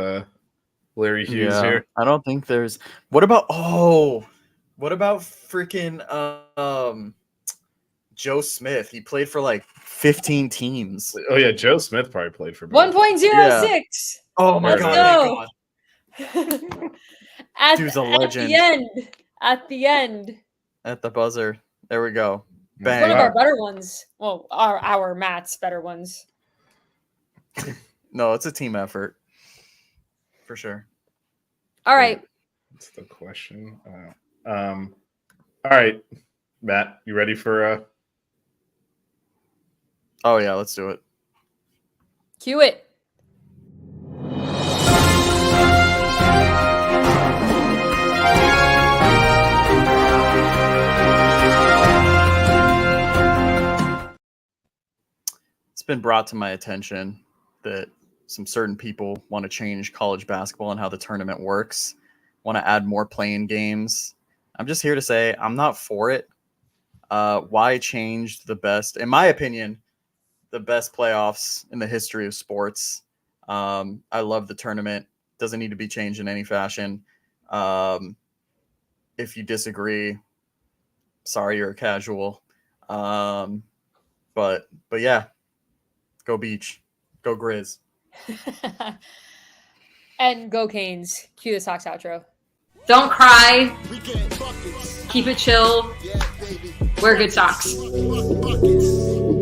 E: Larry Hughes
C: Yeah,
E: here.
C: I don't think there's. What about freaking Joe Smith? He played for like 15 teams.
E: Oh yeah, Joe Smith probably played for both.
D: 1.06.
C: Oh my
D: Let's
C: god! Thank
D: go.
C: God.
D: At,
C: Dude's a
D: at
C: legend.
D: the end. At the end.
C: At the buzzer. There we go.
D: It's
C: Bang.
D: one of our better ones. Well, our Matt's better ones.
C: No, it's a team effort. For sure.
D: All right.
E: That's the question. All right, Matt, you ready for
C: Oh yeah, let's do it.
D: Cue it.
C: It's been brought to my attention that some certain people want to change college basketball and how the tournament works, want to add more playing games. I'm just here to say I'm not for it. Why change the best, in my opinion, the best playoffs in the history of sports? I love the tournament. Doesn't need to be changed in any fashion. If you disagree, sorry, you're a casual. But yeah, go Beach. Go Grizz.
D: And go Canes. Cue the Sox outro.
G: Don't cry.
B: We get buckets.
G: Keep it chill.
B: Yeah, baby.
G: Wear good socks.
B: Buckets.